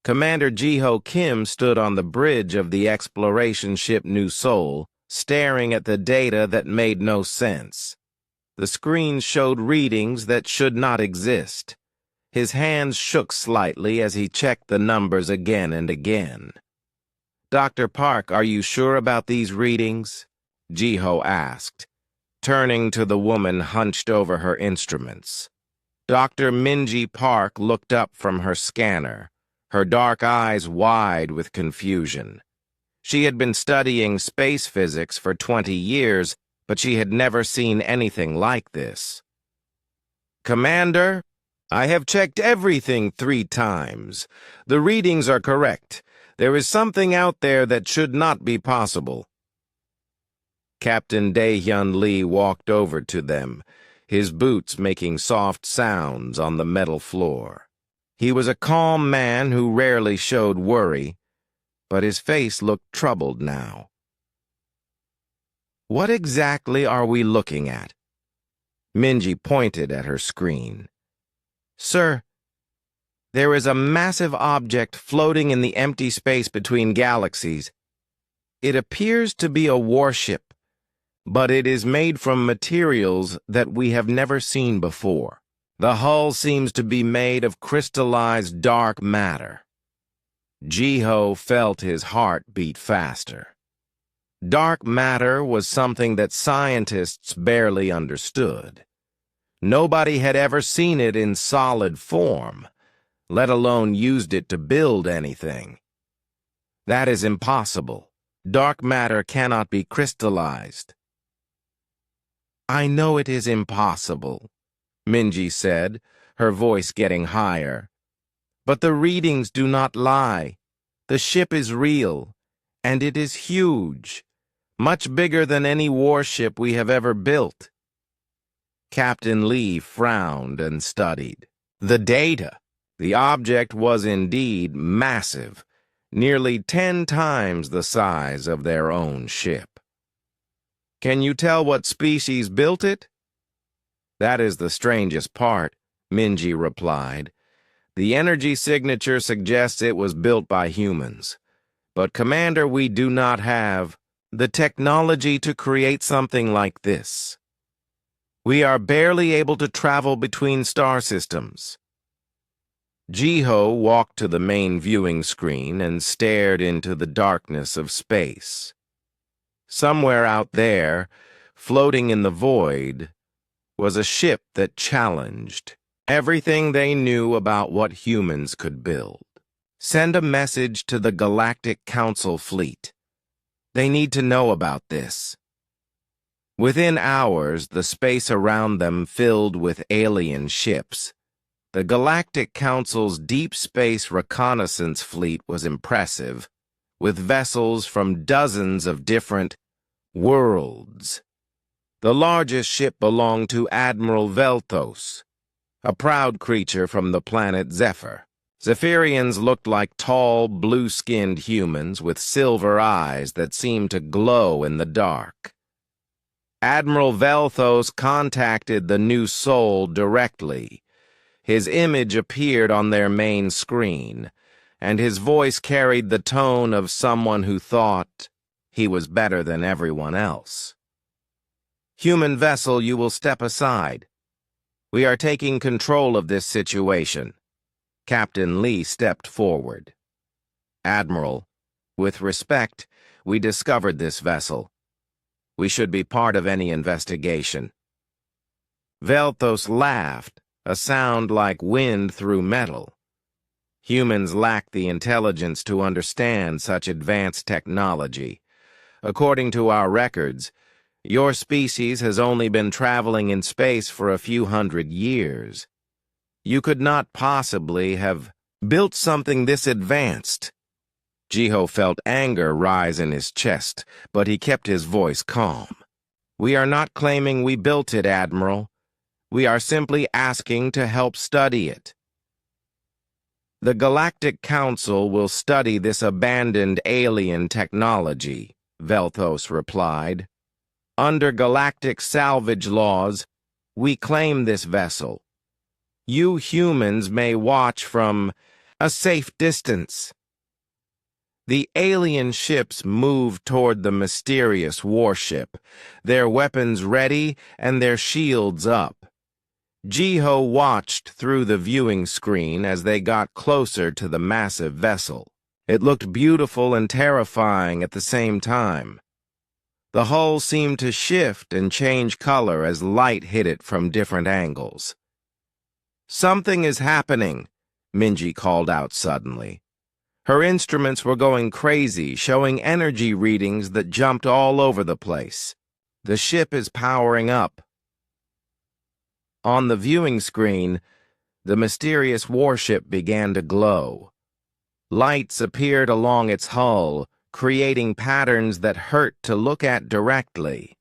Commander Ji-Ho Kim stood on the bridge of the exploration ship New Seoul, staring at the data that made no sense. The screen showed readings that should not exist. His hands shook slightly as he checked the numbers again and again. "Dr. Park, are you sure about these readings?" Ji-Ho asked, turning to the woman hunched over her instruments. Dr. Minji Park looked up from her scanner, her dark eyes wide with confusion. She had been studying space physics for 20 years, but she had never seen anything like this. "Commander, I have checked everything 3 times. The readings are correct. There is something out there that should not be possible." Captain Dae-hyun Lee walked over to them, his boots making soft sounds on the metal floor. He was a calm man who rarely showed worry, but his face looked troubled now. "What exactly are we looking at?" Minji pointed at her screen. "Sir, there is a massive object floating in the empty space between galaxies. It appears to be a warship, but it is made from materials that we have never seen before. The hull seems to be made of crystallized dark matter." Ji-Ho felt his heart beat faster. Dark matter was something that scientists barely understood. Nobody had ever seen it in solid form, let alone used it to build anything. "That is impossible. Dark matter cannot be crystallized." "I know it is impossible," Minji said, her voice getting higher. "But the readings do not lie. The ship is real, and it is huge, much bigger than any warship we have ever built." Captain Lee frowned and studied the data. The object was indeed massive, nearly 10 times the size of their own ship. "Can you tell what species built it?" "That is the strangest part," Minji replied. "The energy signature suggests it was built by humans. But, Commander, we do not have the technology to create something like this. We are barely able to travel between star systems." Ji-Ho walked to the main viewing screen and stared into the darkness of space. Somewhere out there, floating in the void, was a ship that challenged everything they knew about what humans could build. "Send a message to the Galactic Council fleet. They need to know about this." Within hours, the space around them filled with alien ships. The Galactic Council's deep space reconnaissance fleet was impressive, with vessels from dozens of different worlds. The largest ship belonged to Admiral Velthos, a proud creature from the planet Zephyr. Zephyrians looked like tall, blue-skinned humans with silver eyes that seemed to glow in the dark. Admiral Velthos contacted the New Seoul directly. His image appeared on their main screen, and his voice carried the tone of someone who thought he was better than everyone else. "Human vessel, you will step aside. We are taking control of this situation." Captain Lee stepped forward. "Admiral, with respect, we discovered this vessel. We should be part of any investigation." Velthos laughed, a sound like wind through metal. Humans lack the intelligence to understand such advanced technology. According to our records, your species has only been traveling in space for a few hundred years. You could not possibly have built something this advanced. Ji-Ho felt anger rise in his chest, but he kept his voice calm. "We are not claiming we built it, Admiral. We are simply asking to help study it." "The Galactic Council will study this abandoned alien technology," Velthos replied. "Under galactic salvage laws, we claim this vessel. You humans may watch from A safe distance. The alien ships moved toward the mysterious warship, their weapons ready and their shields up. Jiho watched through the viewing screen as they got closer to the massive vessel. It looked beautiful and terrifying at the same time. The hull seemed to shift and change color as light hit it from different angles. "Something is happening," Minji called out suddenly. Her instruments were going crazy, showing energy readings that jumped all over the place. "The ship is powering up." On the viewing screen, the mysterious warship began to glow. Lights appeared along its hull, creating patterns that hurt to look at directly.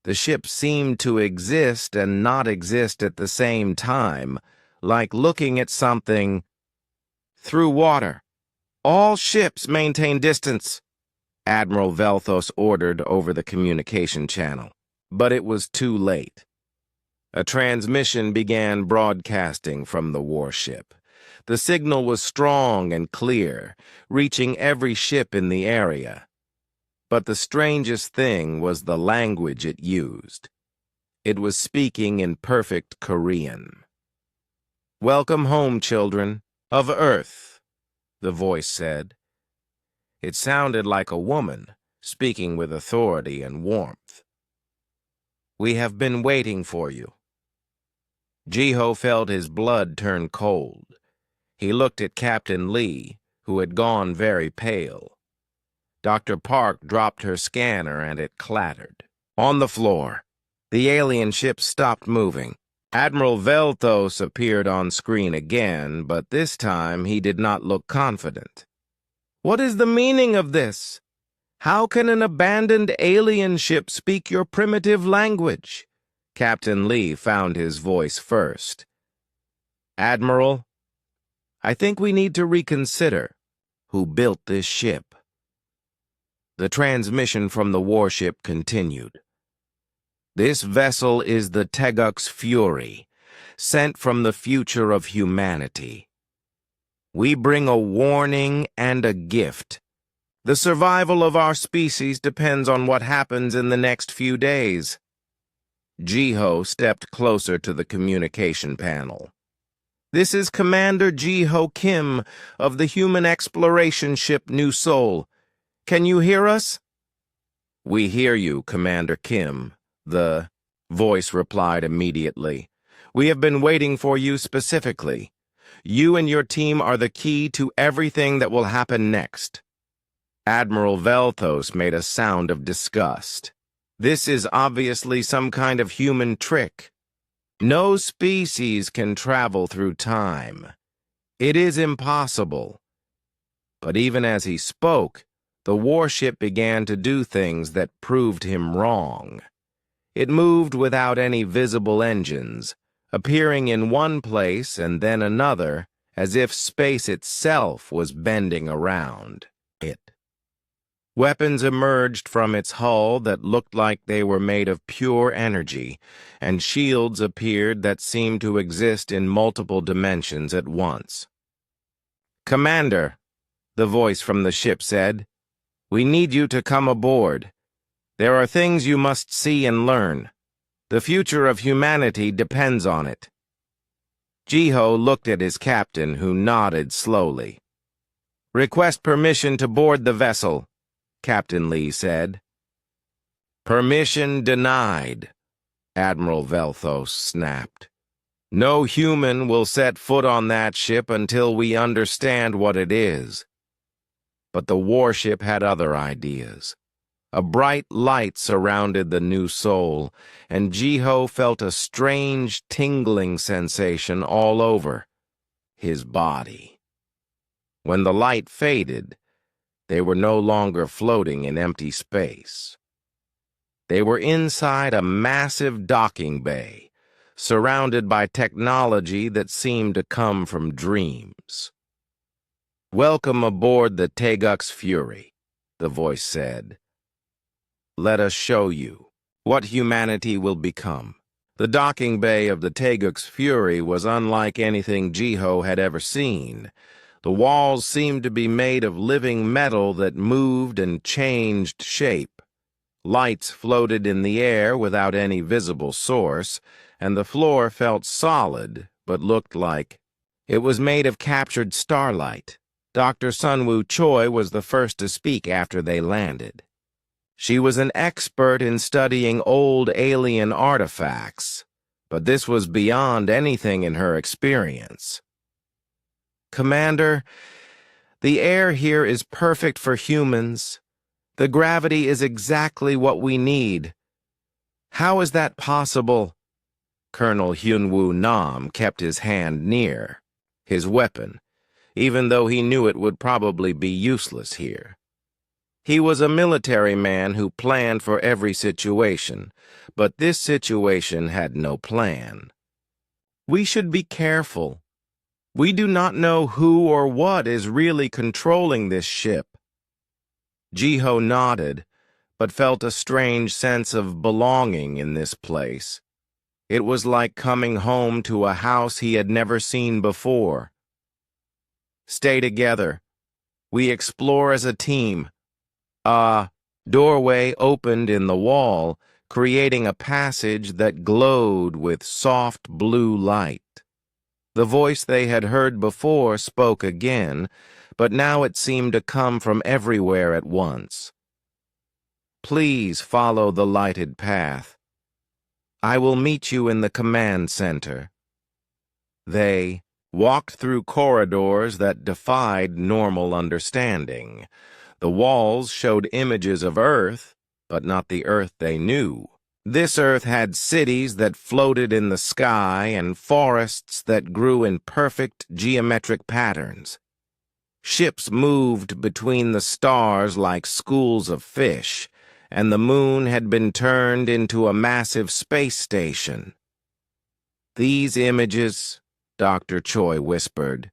The ship seemed to exist and not exist at the same time, like looking at something through water. "All ships maintain distance," Admiral Velthos ordered over the communication channel. But it was too late. A transmission began broadcasting from the warship. The signal was strong and clear, reaching every ship in the area. But the strangest thing was the language it used. It was speaking in perfect Korean. "Welcome home, children of Earth," the voice said. It sounded like a woman, speaking with authority and warmth. "We have been waiting for you." Jiho felt his blood turn cold. He looked at Captain Lee, who had gone very pale. Dr. Park dropped her scanner and it clattered. On the floor, the alien ship stopped moving. Admiral Velthos appeared on screen again, but this time he did not look confident. "What is the meaning of this? How can an abandoned alien ship speak your primitive language?" Captain Lee found his voice first. "Admiral, I think we need to reconsider who built this ship." The transmission from the warship continued. "This vessel is the Tegux Fury, sent from the future of humanity. We bring a warning and a gift. The survival of our species depends on what happens in the next few days." Jiho stepped closer to the communication panel. "This is Commander Jiho Kim of the human exploration ship New Seoul. Can you hear us?" "We hear you, Commander Kim," the voice replied immediately. "We have been waiting for you specifically. You and your team are the key to everything that will happen next." Admiral Velthos made a sound of disgust. "This is obviously some kind of human trick. No species can travel through time. It is impossible." But even as he spoke, the warship began to do things that proved him wrong. It moved without any visible engines, appearing in one place and then another, as if space itself was bending around it. Weapons emerged from its hull that looked like they were made of pure energy, and shields appeared that seemed to exist in multiple dimensions at once. "Commander," the voice from the ship said, "we need you to come aboard. There are things you must see and learn. The future of humanity depends on it." Jiho looked at his captain, who nodded slowly. "Request permission to board the vessel," Captain Lee said. "Permission denied," Admiral Velthos snapped. "No human will set foot on that ship until we understand what it is." But the warship had other ideas. A bright light surrounded the New Seoul, and Jiho felt a strange tingling sensation all over his body. When the light faded, they were no longer floating in empty space. They were inside a massive docking bay, surrounded by technology that seemed to come from dreams. "Welcome aboard the Tegux Fury," the voice said. "Let us show you what humanity will become." The docking bay of the Tegux Fury was unlike anything Jiho had ever seen. The walls seemed to be made of living metal that moved and changed shape. Lights floated in the air without any visible source, and the floor felt solid but looked like it was made of captured starlight. Dr. Sunwoo Choi was the first to speak after they landed. She was an expert in studying old alien artifacts, but this was beyond anything in her experience. "Commander, the air here is perfect for humans. The gravity is exactly what we need. How is that possible?" Colonel Hyunwoo Nam kept his hand near his weapon, even though he knew it would probably be useless here. He was a military man who planned for every situation, but this situation had no plan. "We should be careful. We do not know who or what is really controlling this ship." Jiho nodded, but felt a strange sense of belonging in this place. It was like coming home to a house he had never seen before. "Stay together. We explore as a team." A doorway opened in the wall, creating a passage that glowed with soft blue light. The voice they had heard before spoke again, but now it seemed to come from everywhere at once. "Please follow the lighted path. I will meet you in the command center." They walked through corridors that defied normal understanding. The walls showed images of Earth, but not the Earth they knew. This Earth had cities that floated in the sky and forests that grew in perfect geometric patterns. Ships moved between the stars like schools of fish, and the moon had been turned into a massive space station. "These images," Dr. Choi whispered,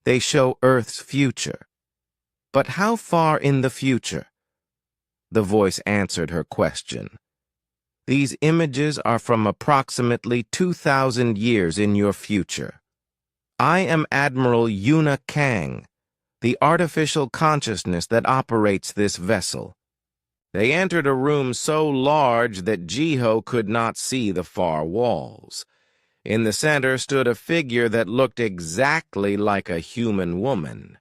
"they show Earth's future." "But how far in the future?" The voice answered her question. "These images are from approximately 2,000 years in your future. I am Admiral Yuna Kang, the artificial consciousness that operates this vessel." They entered a room so large that Jiho could not see the far walls. In the center stood a figure that looked exactly like a human woman.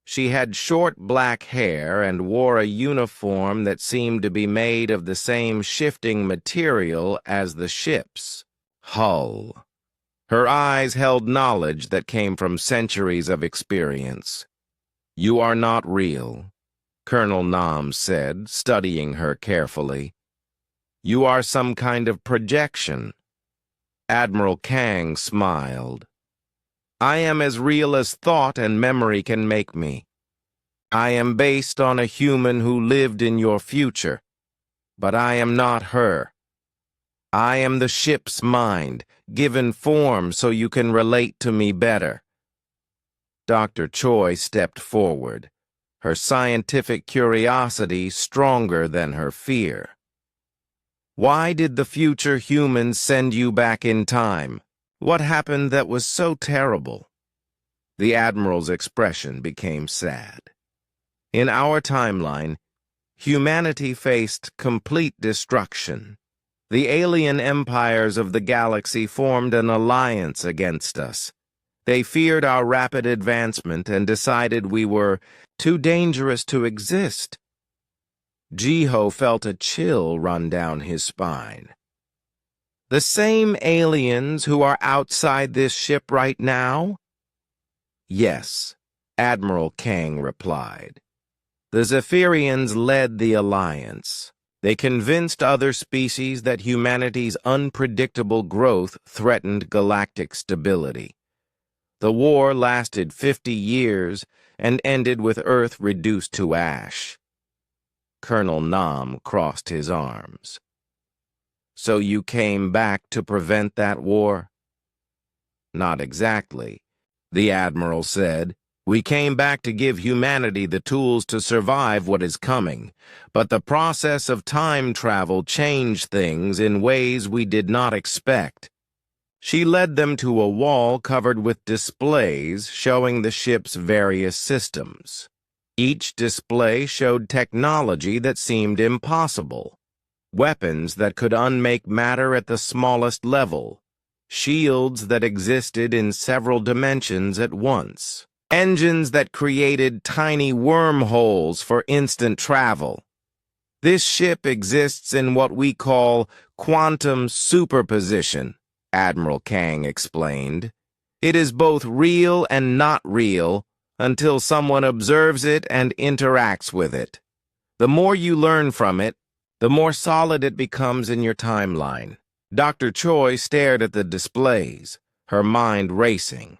She had short black hair and wore a uniform that seemed to be made of the same shifting material as the ship's hull. Her eyes held knowledge that came from centuries of experience. "You are not real," Colonel Nam said, studying her carefully. "You are some kind of projection." Admiral Kang smiled. "I am as real as thought and memory can make me. I am based on a human who lived in your future, but I am not her. I am the ship's mind, given form so you can relate to me better." Dr. Choi stepped forward, her scientific curiosity stronger than her fear. "Why did the future humans send you back in time? What happened that was so terrible?" The Admiral's expression became sad. "In our timeline, humanity faced complete destruction. The alien empires of the galaxy formed an alliance against us. They feared our rapid advancement and decided we were too dangerous to exist." Jiho felt a chill run down his spine. "The same aliens who are outside this ship right now?" "Yes," Admiral Kang replied. "The Zephyrians led the alliance. They convinced other species that humanity's unpredictable growth threatened galactic stability. The war lasted 50 years and ended with Earth reduced to ash." Colonel Nam crossed his arms. "So you came back to prevent that war?" "Not exactly," the Admiral said. "We came back to give humanity the tools to survive what is coming, but the process of time travel changed things in ways we did not expect." She led them to a wall covered with displays showing the ship's various systems. Each display showed technology that seemed impossible. Weapons that could unmake matter at the smallest level. Shields that existed in several dimensions at once. Engines that created tiny wormholes for instant travel. This ship exists in what we call quantum superposition, Admiral Kang explained. It is both real and not real until someone observes it and interacts with it. The more you learn from it, the more solid it becomes in your timeline. Dr. Choi stared at the displays, her mind racing.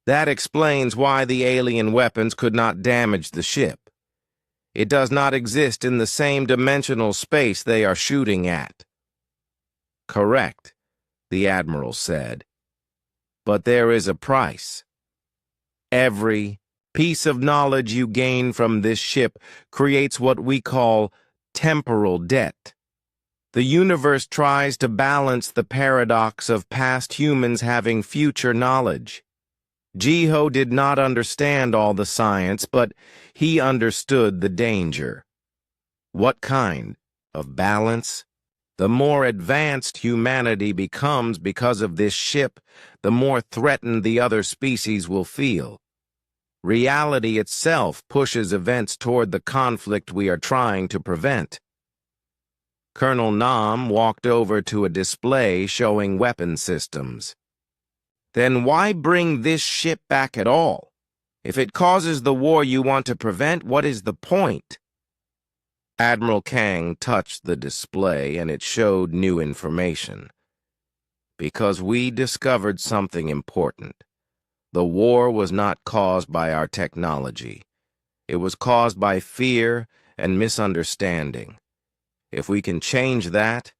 That explains why the alien weapons could not damage the ship. It does not exist in the same dimensional space they are shooting at. Correct, the Admiral said. But there is a price. Every piece of knowledge you gain from this ship creates what we call temporal debt. The universe tries to balance the paradox of past humans having future knowledge. Jiho did not understand all the science, but he understood the danger. What kind of balance? The more advanced humanity becomes because of this ship, the more threatened the other species will feel. Reality itself pushes events toward the conflict we are trying to prevent. Colonel Nam walked over to a display showing weapon systems. Then why bring this ship back at all? If it causes the war you want to prevent, what is the point? Admiral Kang touched the display and it showed new information. Because we discovered something important. The war was not caused by our technology. It was caused by fear and misunderstanding. If we can change that,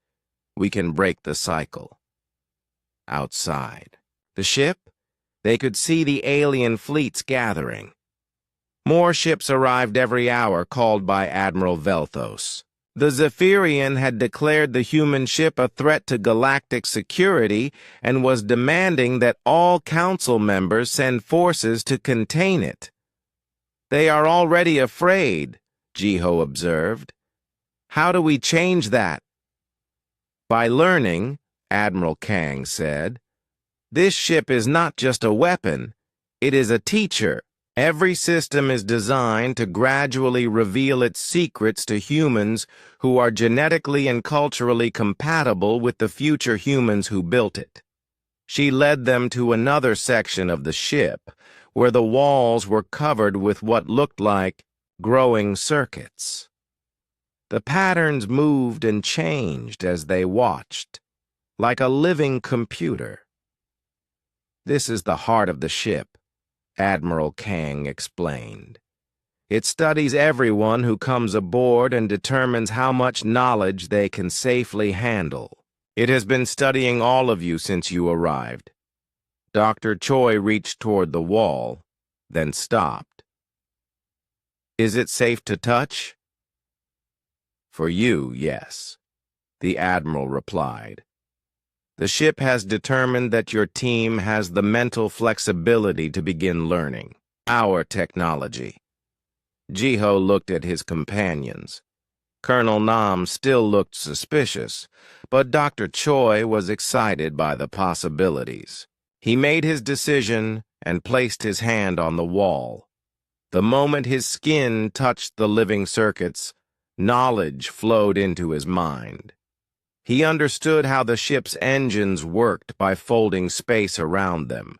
we can break the cycle. Outside. The ship? They could see the alien fleets gathering. More ships arrived every hour, called by Admiral Velthos. The Zephyrian had declared the human ship a threat to galactic security and was demanding that all council members send forces to contain it. They are already afraid, Jiho observed. How do we change that? By learning, Admiral Kang said. This ship is not just a weapon, it is a teacher. Every system is designed to gradually reveal its secrets to humans who are genetically and culturally compatible with the future humans who built it. She led them to another section of the ship, where the walls were covered with what looked like growing circuits. The patterns moved and changed as they watched, like a living computer. This is the heart of the ship, Admiral Kang explained. It studies everyone who comes aboard and determines how much knowledge they can safely handle. It has been studying all of you since you arrived. Dr. Choi reached toward the wall, then stopped. Is it safe to touch? For you, yes, the Admiral replied. The ship has determined that your team has the mental flexibility to begin learning our technology. Jiho looked at his companions. Colonel Nam still looked suspicious, but Dr. Choi was excited by the possibilities. He made his decision and placed his hand on the wall. The moment his skin touched the living circuits, knowledge flowed into his mind. He understood how the ship's engines worked by folding space around them.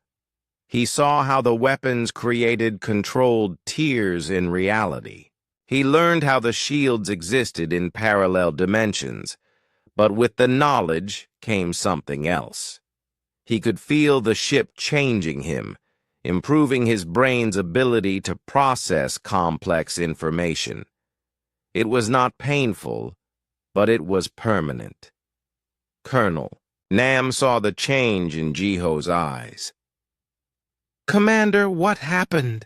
He saw how the weapons created controlled tiers in reality. He learned how the shields existed in parallel dimensions, but with the knowledge came something else. He could feel the ship changing him, improving his brain's ability to process complex information. It was not painful, but it was permanent. Colonel, Nam saw the change in Jiho's eyes. Commander, what happened?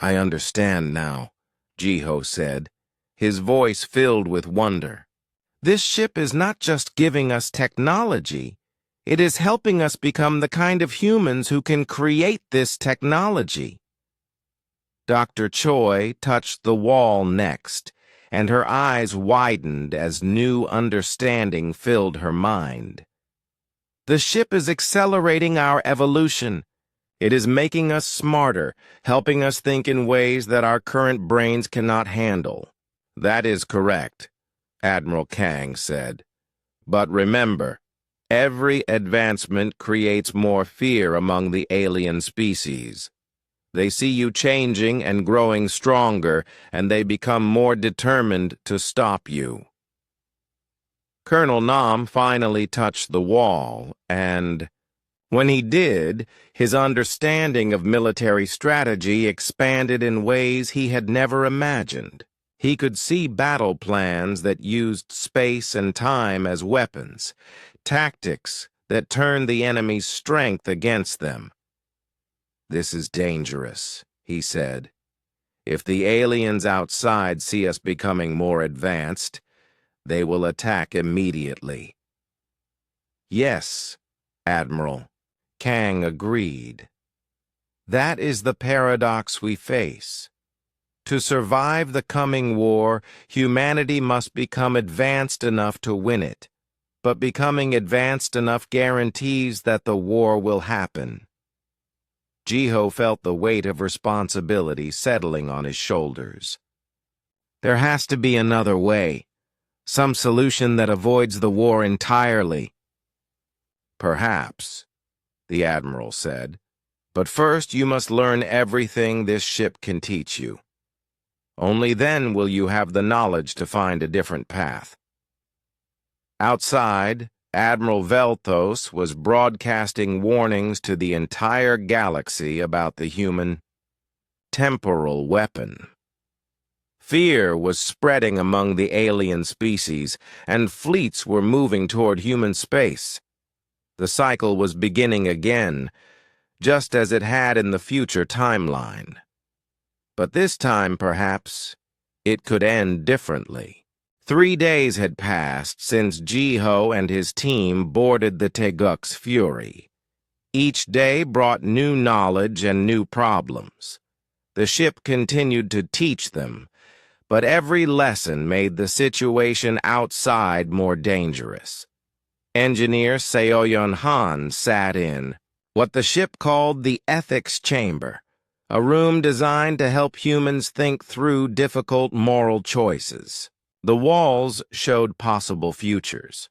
I understand now, Jiho said, his voice filled with wonder. This ship is not just giving us technology, It is helping us become the kind of humans who can create this technology. Dr. Choi touched the wall next, and her eyes widened as new understanding filled her mind. The ship is accelerating our evolution. It is making us smarter, helping us think in ways that our current brains cannot handle. That is correct, Admiral Kang said. But remember, every advancement creates more fear among the alien species. They see you changing and growing stronger, and they become more determined to stop you. Colonel Nam finally touched the wall, and when he did, his understanding of military strategy expanded in ways he had never imagined. He could see battle plans that used space and time as weapons, tactics that turned the enemy's strength against them. "This is dangerous," he said. "If the aliens outside see us becoming more advanced, they will attack immediately." "Yes, Admiral," Kang agreed. "That is the paradox we face. To survive the coming war, humanity must become advanced enough to win it. But becoming advanced enough guarantees that the war will happen." Jiho felt the weight of responsibility settling on his shoulders. "There has to be another way, some solution that avoids the war entirely." "Perhaps," the Admiral said, "but first you must learn everything this ship can teach you. Only then will you have the knowledge to find a different path." Outside, Admiral Velthos was broadcasting warnings to the entire galaxy about the human temporal weapon. Fear was spreading among the alien species, and fleets were moving toward human space. The cycle was beginning again, just as it had in the future timeline. But this time, perhaps, it could end differently. 3 days had passed since Jiho and his team boarded the Teguk's Fury. Each day brought new knowledge and new problems. The ship continued to teach them, but every lesson made the situation outside more dangerous. Engineer Seoyeon Han sat in what the ship called the Ethics Chamber, a room designed to help humans think through difficult moral choices. The walls showed possible futures,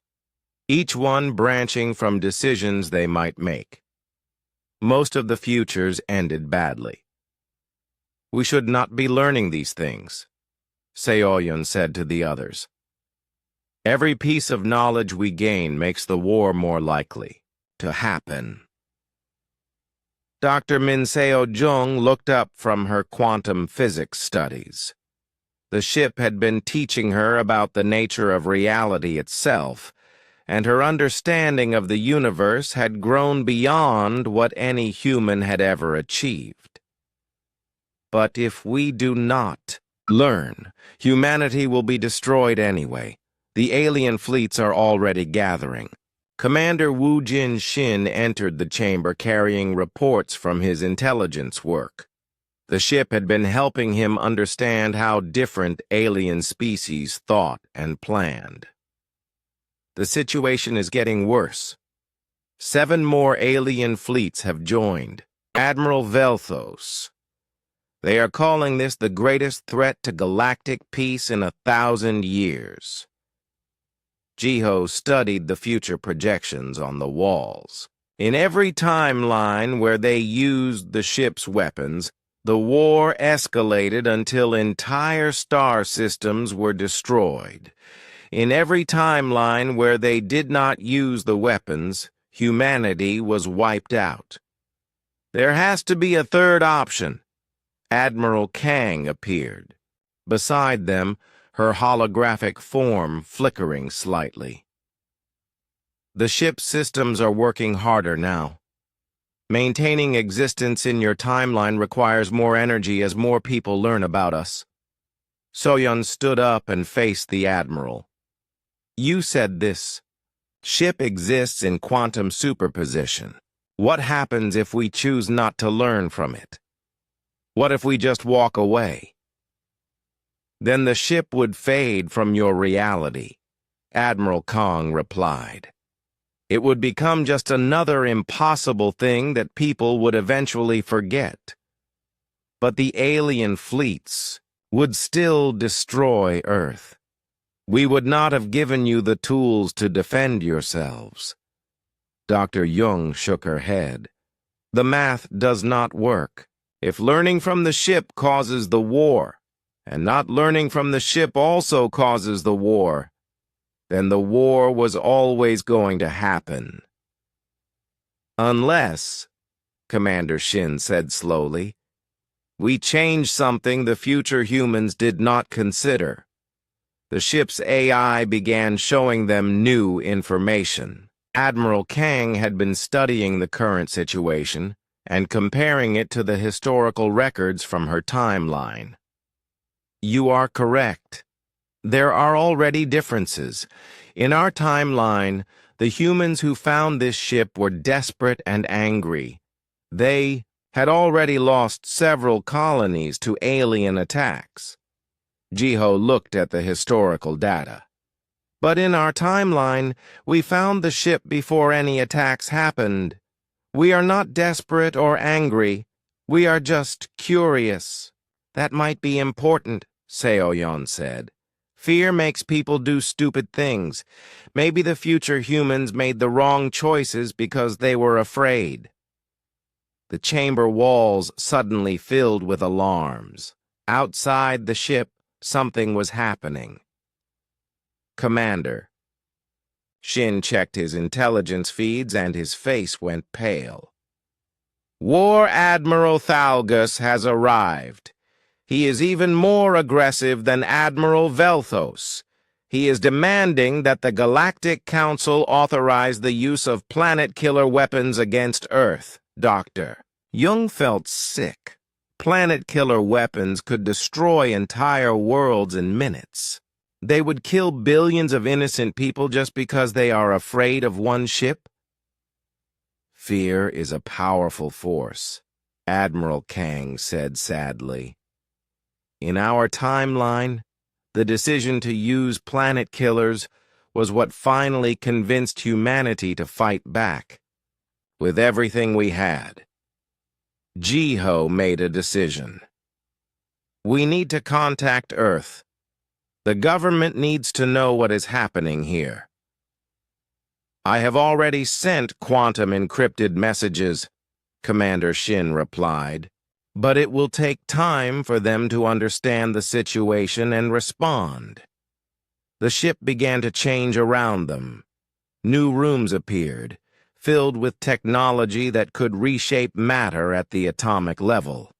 each one branching from decisions they might make. Most of the futures ended badly. "We should not be learning these things," Seoyeon said to the others. "Every piece of knowledge we gain makes the war more likely to happen." Dr. Min Seo-jung looked up from her quantum physics studies. The ship had been teaching her about the nature of reality itself, and her understanding of the universe had grown beyond what any human had ever achieved. "But if we do not learn, humanity will be destroyed anyway. The alien fleets are already gathering." Commander Woo Jin-shin entered the chamber carrying reports from his intelligence work. The ship had been helping him understand how different alien species thought and planned. "The situation is getting worse. 7 more alien fleets have joined. Admiral Velthos. They are calling this the greatest threat to galactic peace in 1,000 years. Jiho studied the future projections on the walls. In every timeline where they used the ship's weapons, the war escalated until entire star systems were destroyed. In every timeline where they did not use the weapons, humanity was wiped out. There has to be a third option. Admiral Kang appeared. Beside them, her holographic form flickering slightly. "The ship's systems are working harder now. Maintaining existence in your timeline requires more energy as more people learn about us." Soyeon stood up and faced the Admiral. "You said this. Ship exists in quantum superposition. What happens if we choose not to learn from it? What if we just walk away? Then the ship would fade from your reality, Admiral Kong replied. It would become just another impossible thing that people would eventually forget. But the alien fleets would still destroy Earth. We would not have given you the tools to defend yourselves. Dr. Jung shook her head. The math does not work. If learning from the ship causes the war, and not learning from the ship also causes the war, then the war was always going to happen. Unless, Commander Shin said slowly, we change something the future humans did not consider. The ship's AI began showing them new information. Admiral Kang had been studying the current situation and comparing it to the historical records from her timeline. You are correct. There are already differences. In our timeline, the humans who found this ship were desperate and angry. They had already lost several colonies to alien attacks. Jiho looked at the historical data. But in our timeline, we found the ship before any attacks happened. We are not desperate or angry. We are just curious. That might be important, Seoyeon said. Fear makes people do stupid things. Maybe the future humans made the wrong choices because they were afraid. The chamber walls suddenly filled with alarms. Outside the ship, something was happening. Commander. Shin checked his intelligence feeds and his face went pale. War Admiral Thalgus has arrived. He is even more aggressive than Admiral Velthos. He is demanding that the Galactic Council authorize the use of planet-killer weapons against Earth, Doctor. Jung felt sick. Planet-killer weapons could destroy entire worlds in minutes. They would kill billions of innocent people just because they are afraid of one ship? Fear is a powerful force, Admiral Kang said sadly. In our timeline, the decision to use planet killers was what finally convinced humanity to fight back. With everything we had, Jiho made a decision. We need to contact Earth. The government needs to know what is happening here. I have already sent quantum encrypted messages, Commander Shin replied, but it will take time for them to understand the situation and respond. The ship began to change around them. New rooms appeared, filled with technology that could reshape matter at the atomic level.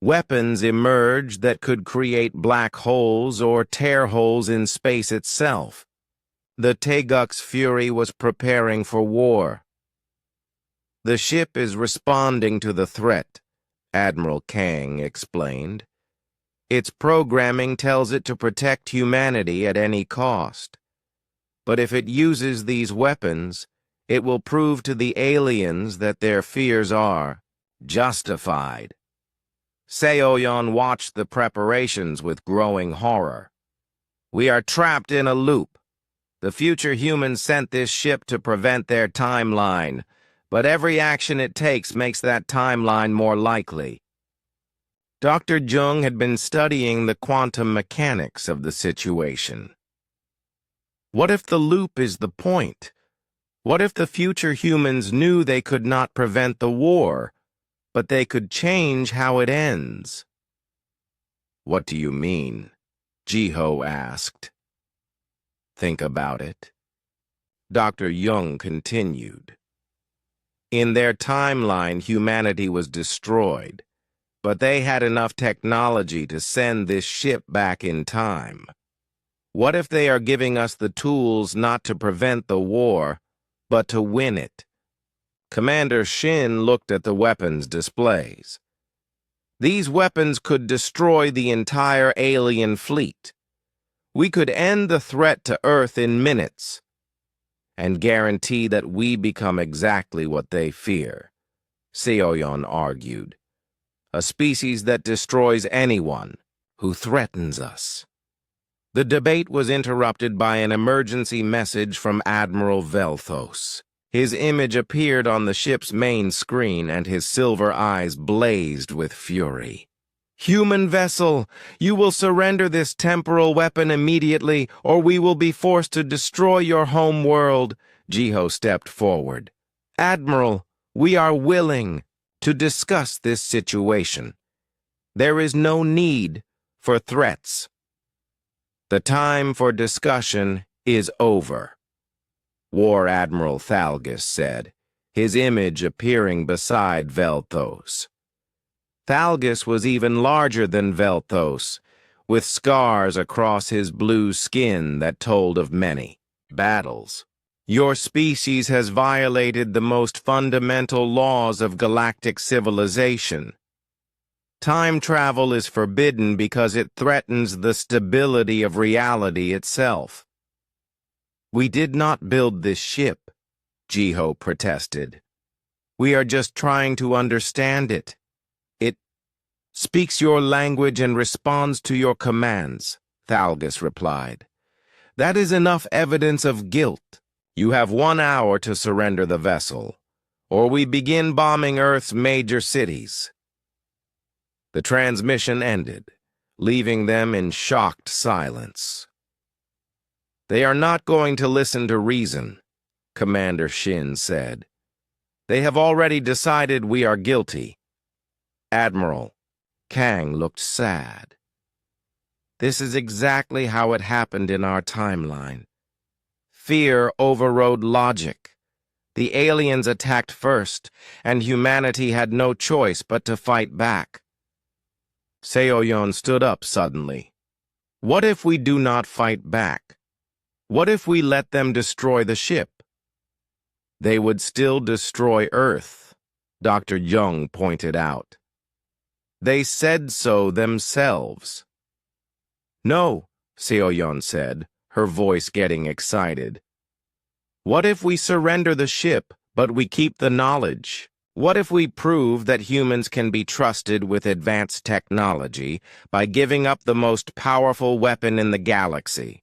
Weapons emerged that could create black holes or tear holes in space itself. The Teguk's Fury was preparing for war. The ship is responding to the threat, Admiral Kang explained. Its programming tells it to protect humanity at any cost. But if it uses these weapons, it will prove to the aliens that their fears are justified. Seoyeon watched the preparations with growing horror. We are trapped in a loop. The future humans sent this ship to prevent their timeline, but every action it takes makes that timeline more likely. Dr. Jung had been studying the quantum mechanics of the situation. What if the loop is the point? What if the future humans knew they could not prevent the war, but they could change how it ends? What do you mean? Jiho asked. Think about it. Dr. Jung continued. In their timeline, humanity was destroyed, but they had enough technology to send this ship back in time. What if they are giving us the tools not to prevent the war, but to win it? Commander Shin looked at the weapons displays. These weapons could destroy the entire alien fleet. We could end the threat to Earth in minutes. and guarantee that we become exactly what they fear, Seoyeon argued. A species that destroys anyone who threatens us. The debate was interrupted by an emergency message from Admiral Velthos. His image appeared on the ship's main screen, and his silver eyes blazed with fury. "Human vessel, you will surrender this temporal weapon immediately, or we will be forced to destroy your home world." Jiho stepped forward. "Admiral, we are willing to discuss this situation. There is no need for threats. The time for discussion is over," War Admiral Thalgus said, his image appearing beside Velthos. Thalgus was even larger than Velthos, with scars across his blue skin that told of many battles. "Your species has violated the most fundamental laws of galactic civilization. Time travel is forbidden because it threatens the stability of reality itself." "We did not build this ship," Jiho protested. "We are just trying to understand it. It speaks your language and responds to your commands," Thalgus replied. "That is enough evidence of guilt. You have 1 hour to surrender the vessel, or we begin bombing Earth's major cities." The transmission ended, leaving them in shocked silence. "They are not going to listen to reason," Commander Shin said. "They have already decided we are guilty." Admiral Kang looked sad. "This is exactly how it happened in our timeline. Fear overrode logic. The aliens attacked first, and humanity had no choice but to fight back." Seoyeon stood up suddenly. "What if we do not fight back? What if we let them destroy the ship?" "They would still destroy Earth," Dr. Jung pointed out. "They said so themselves." "No," Seoyeon said, her voice getting excited. "What if we surrender the ship, but we keep the knowledge? What if we prove that humans can be trusted with advanced technology by giving up the most powerful weapon in the galaxy?"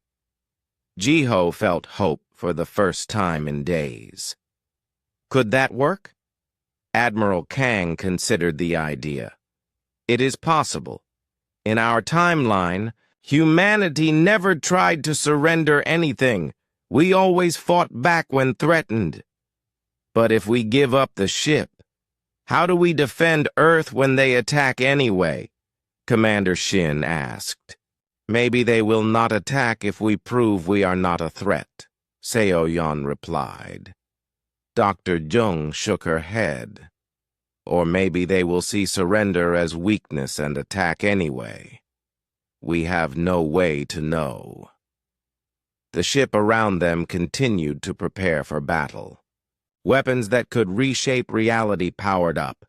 Jiho felt hope for the first time in days. "Could that work?" Admiral Kang considered the idea. "It is possible. In our timeline, humanity never tried to surrender anything. We always fought back when threatened. But if we give up the ship, how do we defend Earth when they attack anyway?" Commander Shin asked. "Maybe they will not attack if we prove we are not a threat," Seoyeon replied. Dr. Jung shook her head. "Or maybe they will see surrender as weakness and attack anyway. We have no way to know." The ship around them continued to prepare for battle. Weapons that could reshape reality powered up.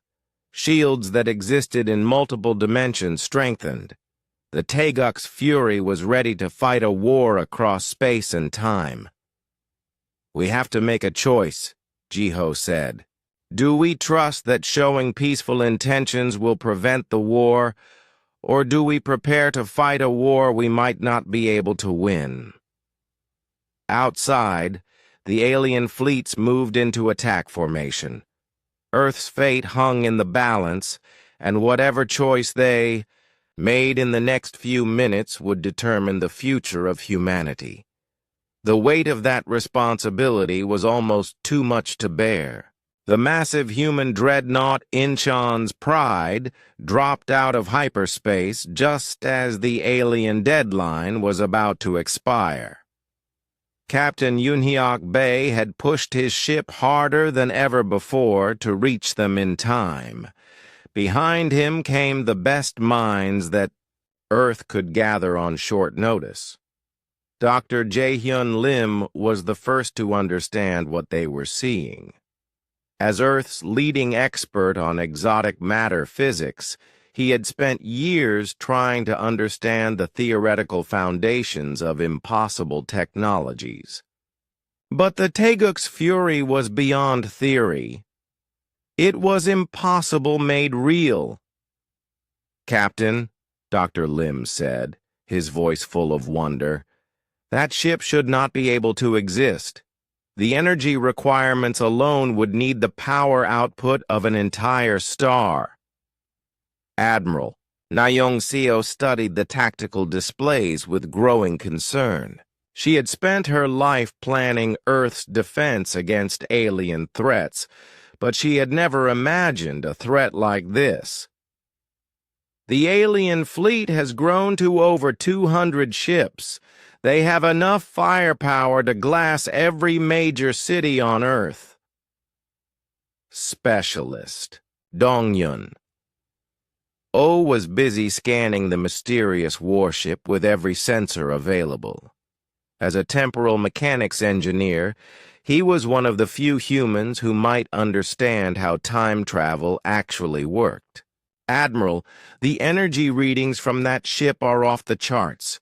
Shields that existed in multiple dimensions strengthened. The Taeguk's fury was ready to fight a war across space and time. "We have to make a choice," Jiho said. "Do we trust that showing peaceful intentions will prevent the war, or do we prepare to fight a war we might not be able to win?" Outside, the alien fleets moved into attack formation. Earth's fate hung in the balance, and whatever choice they made in the next few minutes would determine the future of humanity. The weight of that responsibility was almost too much to bear. The massive human dreadnought Incheon's Pride dropped out of hyperspace just as the alien deadline was about to expire. Captain Yunhyok Bay had pushed his ship harder than ever before to reach them in time. Behind him came the best minds that Earth could gather on short notice. Dr. Jaehyun Lim was the first to understand what they were seeing. As Earth's leading expert on exotic matter physics, he had spent years trying to understand the theoretical foundations of impossible technologies. But the Taeguk's fury was beyond theory. It was impossible made real. "Captain," Dr. Lim said, his voice full of wonder, "that ship should not be able to exist. The energy requirements alone would need the power output of an entire star." Admiral, Nayong Seo studied the tactical displays with growing concern. She had spent her life planning Earth's defense against alien threats, but she had never imagined a threat like this. "The alien fleet has grown to over 200 ships. They have enough firepower to glass every major city on Earth." Specialist, Dongyun. O was busy scanning the mysterious warship with every sensor available. As a temporal mechanics engineer, he was one of the few humans who might understand how time travel actually worked. "Admiral, the energy readings from that ship are off the charts.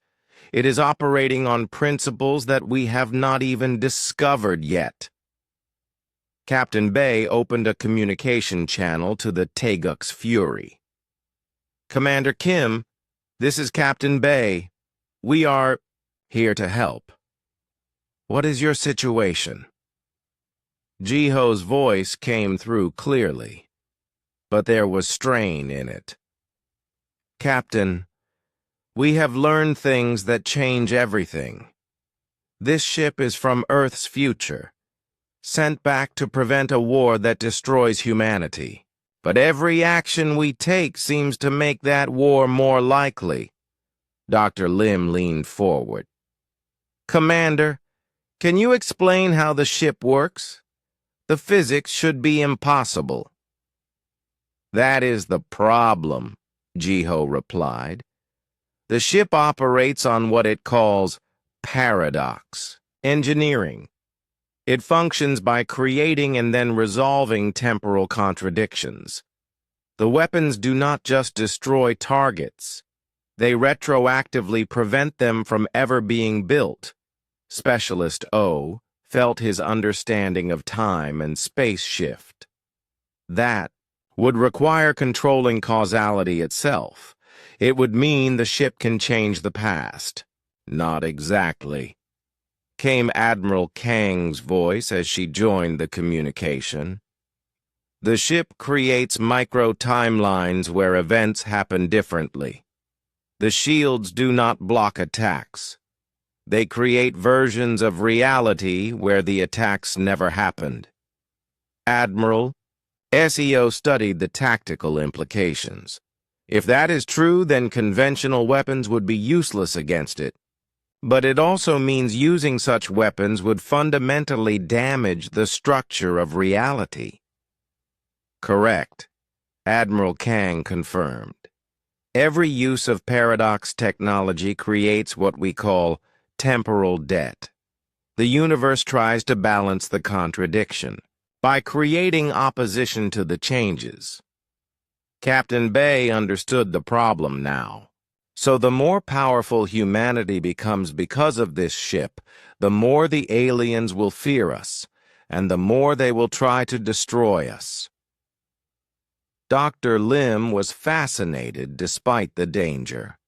It is operating on principles that we have not even discovered yet." Captain Bay opened a communication channel to the Taeguk's fury. "Commander Kim, this is Captain Bay. We are here to help. What is your situation?" Jiho's voice came through clearly, but there was strain in it. "Captain, we have learned things that change everything. This ship is from Earth's future, sent back to prevent a war that destroys humanity. But every action we take seems to make that war more likely." Dr. Lim leaned forward. "Commander, can you explain how the ship works? The physics should be impossible." "That is the problem," Jiho replied. "The ship operates on what it calls paradox engineering. It functions by creating and then resolving temporal contradictions. The weapons do not just destroy targets. They retroactively prevent them from ever being built." Specialist O felt his understanding of time and space shift. That would require controlling causality itself. It would mean the ship can change the past. "Not exactly," came Admiral Kang's voice as she joined the communication. "The ship creates micro-timelines where events happen differently. The shields do not block attacks. They create versions of reality where the attacks never happened." "Admiral, SEO studied the tactical implications. If that is true, then conventional weapons would be useless against it. But it also means using such weapons would fundamentally damage the structure of reality." "Correct," Admiral Kang confirmed. "Every use of paradox technology creates what we call temporal debt. The universe tries to balance the contradiction by creating opposition to the changes." Captain Bay understood the problem now. So the more powerful humanity becomes because of this ship, the more the aliens will fear us, and the more they will try to destroy us. Dr. Lim was fascinated despite the danger.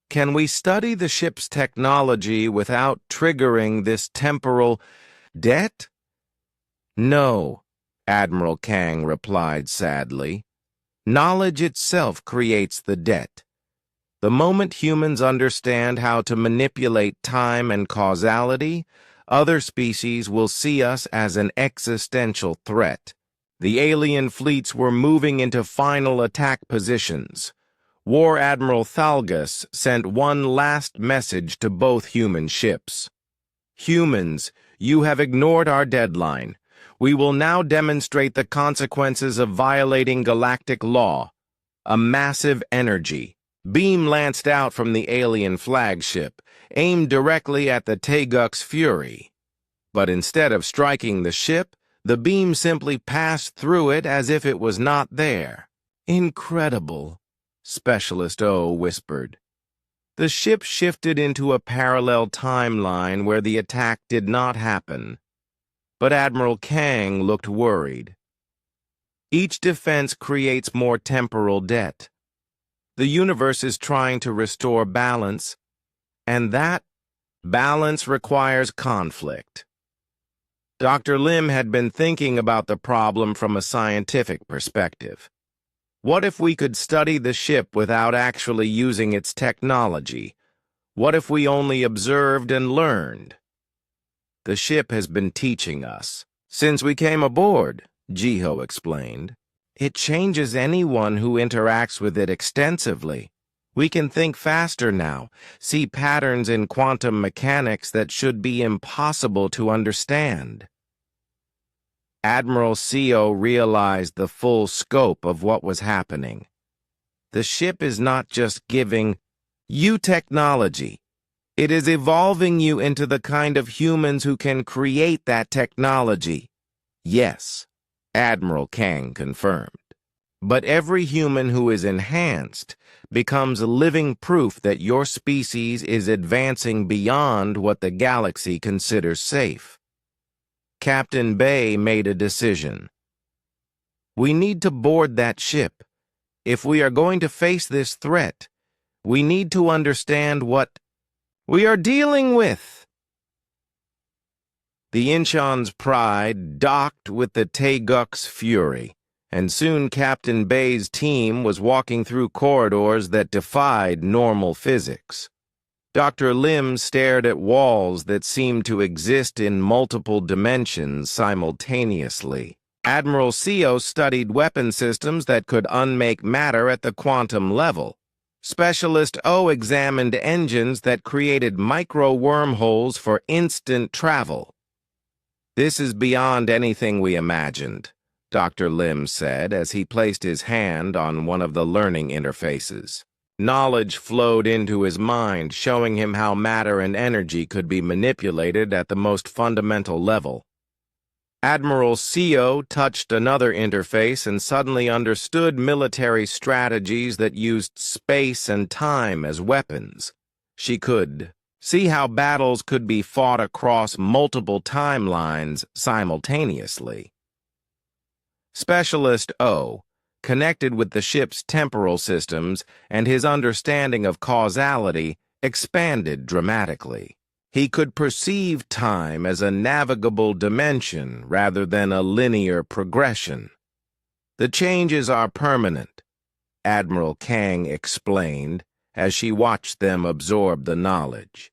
"Can we study the ship's technology without triggering this temporal debt?" "No," Admiral Kang replied sadly. "Knowledge itself creates the debt. The moment humans understand how to manipulate time and causality, other species will see us as an existential threat." The alien fleets were moving into final attack positions. War Admiral Thalgus sent one last message to both human ships. "Humans, you have ignored our deadline. We will now demonstrate the consequences of violating galactic law. A massive energy beam lanced out from the alien flagship, aimed directly at the Taeguk's fury. But instead of striking the ship, the beam simply passed through it as if it was not there." "Incredible," Specialist O whispered. The ship shifted into a parallel timeline where the attack did not happen, but Admiral Kang looked worried. Each defense creates more temporal debt. The universe is trying to restore balance, and that balance requires conflict. Dr. Lim had been thinking about the problem from a scientific perspective. What if we could study the ship without actually using its technology? What if we only observed and learned? The ship has been teaching us since we came aboard, Jiho explained. It changes anyone who interacts with it extensively. We can think faster now, see patterns in quantum mechanics that should be impossible to understand. Admiral Seo realized the full scope of what was happening. The ship is not just giving you technology. It is evolving you into the kind of humans who can create that technology. Yes, Admiral Kang confirmed. But every human who is enhanced becomes living proof that your species is advancing beyond what the galaxy considers safe. Captain Bay made a decision. We need to board that ship. If we are going to face this threat, we need to understand what we are dealing with. The Incheon's Pride docked with the Taeguk's Fury, and soon Captain Bay's team was walking through corridors that defied normal physics. Dr. Lim stared at walls that seemed to exist in multiple dimensions simultaneously. Admiral Seo studied weapon systems that could unmake matter at the quantum level. Specialist O examined engines that created micro-wormholes for instant travel. This is beyond anything we imagined, Dr. Lim said as he placed his hand on one of the learning interfaces. Knowledge flowed into his mind, showing him how matter and energy could be manipulated at the most fundamental level. Admiral Seo touched another interface and suddenly understood military strategies that used space and time as weapons. She could see how battles could be fought across multiple timelines simultaneously. Specialist O connected with the ship's temporal systems, and his understanding of causality expanded dramatically. He could perceive time as a navigable dimension rather than a linear progression. The changes are permanent, Admiral Kang explained as she watched them absorb the knowledge.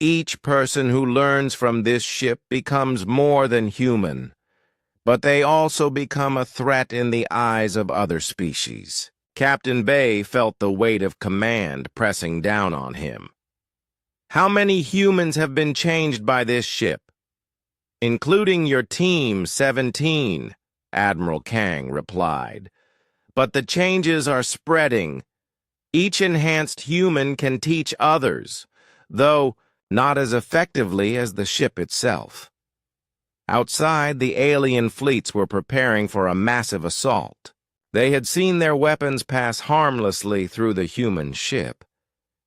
Each person who learns from this ship becomes more than human, but they also become a threat in the eyes of other species. Captain Bay felt the weight of command pressing down on him. How many humans have been changed by this ship? Including your team, 17, Admiral Kang replied. But the changes are spreading. Each enhanced human can teach others, though not as effectively as the ship itself. Outside, the alien fleets were preparing for a massive assault. They had seen their weapons pass harmlessly through the human ship,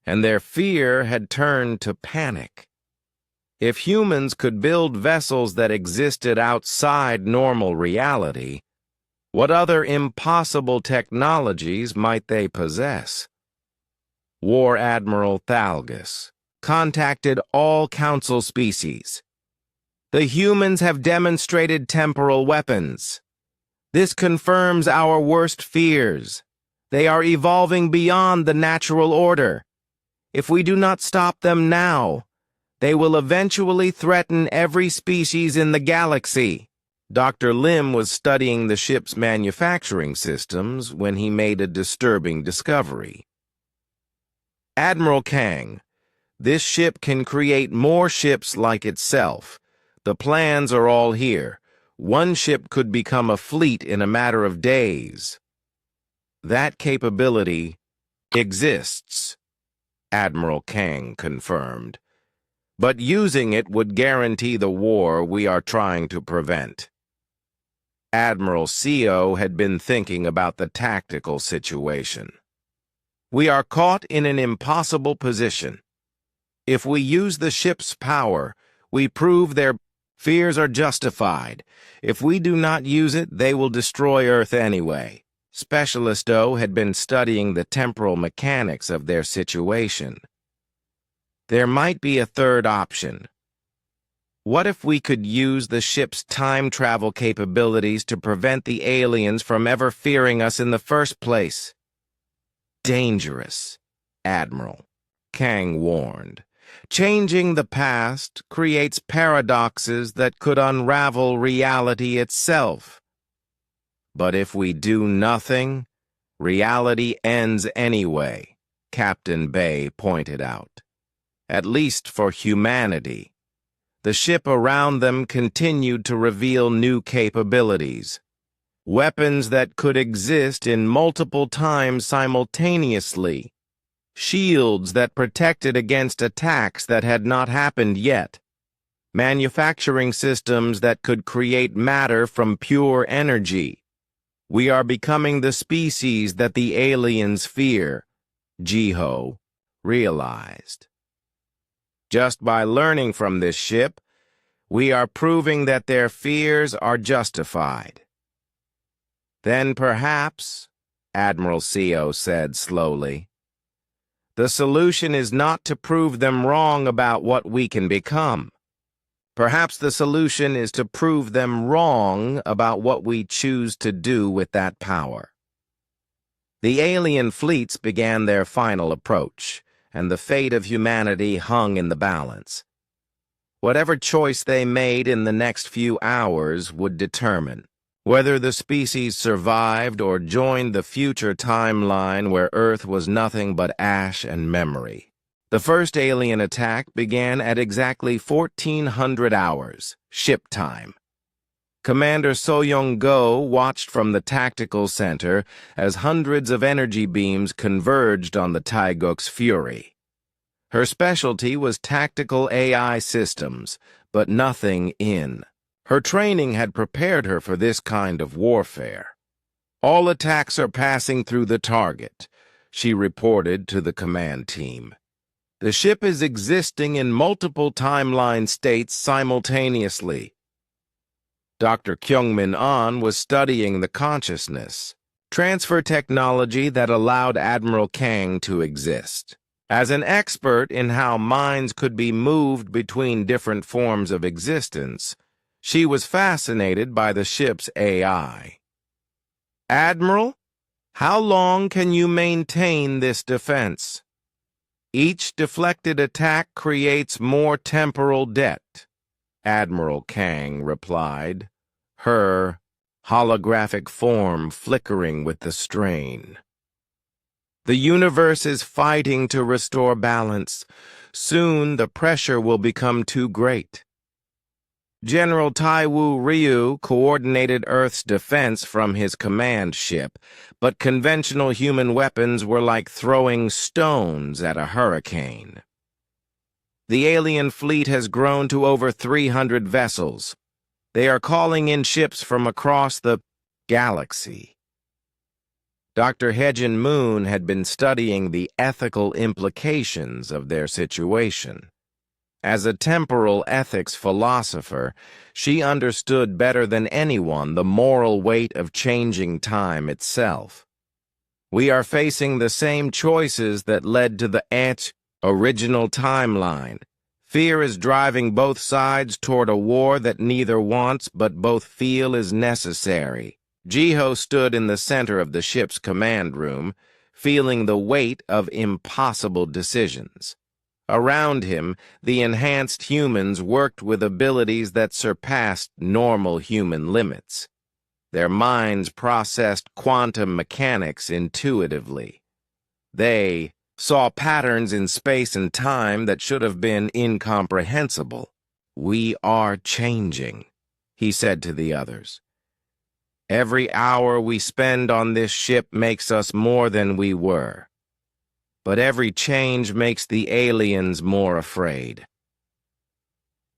and their fear had turned to panic. If humans could build vessels that existed outside normal reality, what other impossible technologies might they possess? War Admiral Thalgus contacted all Council species. The humans have demonstrated temporal weapons. This confirms our worst fears. They are evolving beyond the natural order. If we do not stop them now, they will eventually threaten every species in the galaxy. Dr. Lim was studying the ship's manufacturing systems when he made a disturbing discovery. Admiral Kang, this ship can create more ships like itself. The plans are all here. One ship could become a fleet in a matter of days. That capability exists, Admiral Kang confirmed. But using it would guarantee the war we are trying to prevent. Admiral Seo had been thinking about the tactical situation. We are caught in an impossible position. If we use the ship's power, we prove their fears are justified. If we do not use it, they will destroy Earth anyway. Specialist O had been studying the temporal mechanics of their situation. There might be a third option. What if we could use the ship's time travel capabilities to prevent the aliens from ever fearing us in the first place? Dangerous, Admiral Kang warned. Changing the past creates paradoxes that could unravel reality itself. But if we do nothing, reality ends anyway, Captain Bay pointed out. At least for humanity. The ship around them continued to reveal new capabilities. Weapons that could exist in multiple times simultaneously. Shields that protected against attacks that had not happened yet. Manufacturing systems that could create matter from pure energy. We are becoming the species that the aliens fear, Jiho realized. Just by learning from this ship, we are proving that their fears are justified. Then perhaps, Admiral CO said slowly, the solution is not to prove them wrong about what we can become. Perhaps the solution is to prove them wrong about what we choose to do with that power. The alien fleets began their final approach, and the fate of humanity hung in the balance. Whatever choice they made in the next few hours would determine whether the species survived or joined the future timeline where Earth was nothing but ash and memory. The first alien attack began at exactly 1400 hours, ship time. Commander So-Young-Go watched from the tactical center as hundreds of energy beams converged on the Taeguk's fury. Her specialty was tactical AI systems, but nothing in. Her training had prepared her for this kind of warfare. All attacks are passing through the target, she reported to the command team. The ship is existing in multiple timeline states simultaneously. Dr. Kyungmin An was studying the consciousness transfer technology that allowed Admiral Kang to exist. As an expert in how minds could be moved between different forms of existence, she was fascinated by the ship's AI. Admiral, how long can you maintain this defense? Each deflected attack creates more temporal debt, Admiral Kang replied, her holographic form flickering with the strain. The universe is fighting to restore balance. Soon the pressure will become too great. General Taiwu Ryu coordinated Earth's defense from his command ship, but conventional human weapons were like throwing stones at a hurricane. The alien fleet has grown to over 300 vessels. They are calling in ships from across the galaxy. Dr. Hejin Moon had been studying the ethical implications of their situation. As a temporal ethics philosopher, she understood better than anyone the moral weight of changing time itself. We are facing the same choices that led to the original timeline. Fear is driving both sides toward a war that neither wants but both feel is necessary. Jiho stood in the center of the ship's command room, feeling the weight of impossible decisions. Around him, the enhanced humans worked with abilities that surpassed normal human limits. Their minds processed quantum mechanics intuitively. They saw patterns in space and time that should have been incomprehensible. We are changing, he said to the others. Every hour we spend on this ship makes us more than we were. But every change makes the aliens more afraid.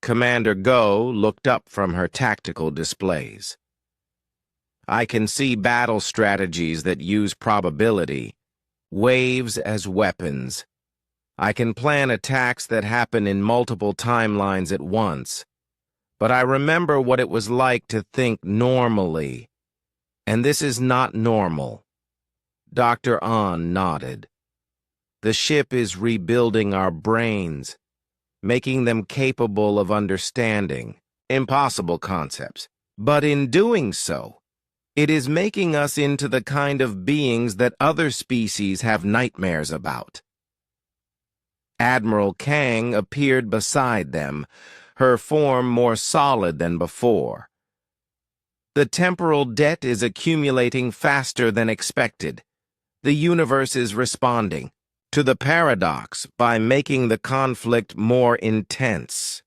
Commander Go looked up from her tactical displays. I can see battle strategies that use probability. waves as weapons. I can plan attacks that happen in multiple timelines at once. But I remember what it was like to think normally. And this is not normal. Dr. An nodded. The ship is rebuilding our brains, making them capable of understanding impossible concepts. But in doing so, it is making us into the kind of beings that other species have nightmares about. Admiral Kang appeared beside them, her form more solid than before. The temporal debt is accumulating faster than expected. The universe is responding to the paradox by making the conflict more intense.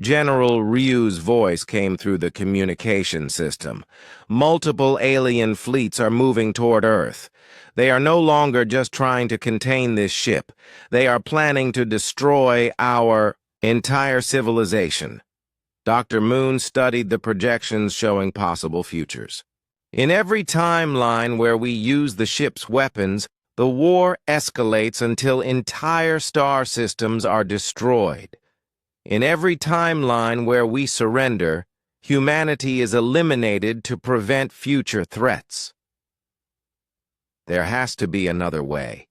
General Ryu's voice came through the communication system. Multiple alien fleets are moving toward Earth. They are no longer just trying to contain this ship. They are planning to destroy our entire civilization. Dr. Moon studied the projections showing possible futures. In every timeline where we use the ship's weapons, the war escalates until entire star systems are destroyed. In every timeline where we surrender, humanity is eliminated to prevent future threats. There has to be another way,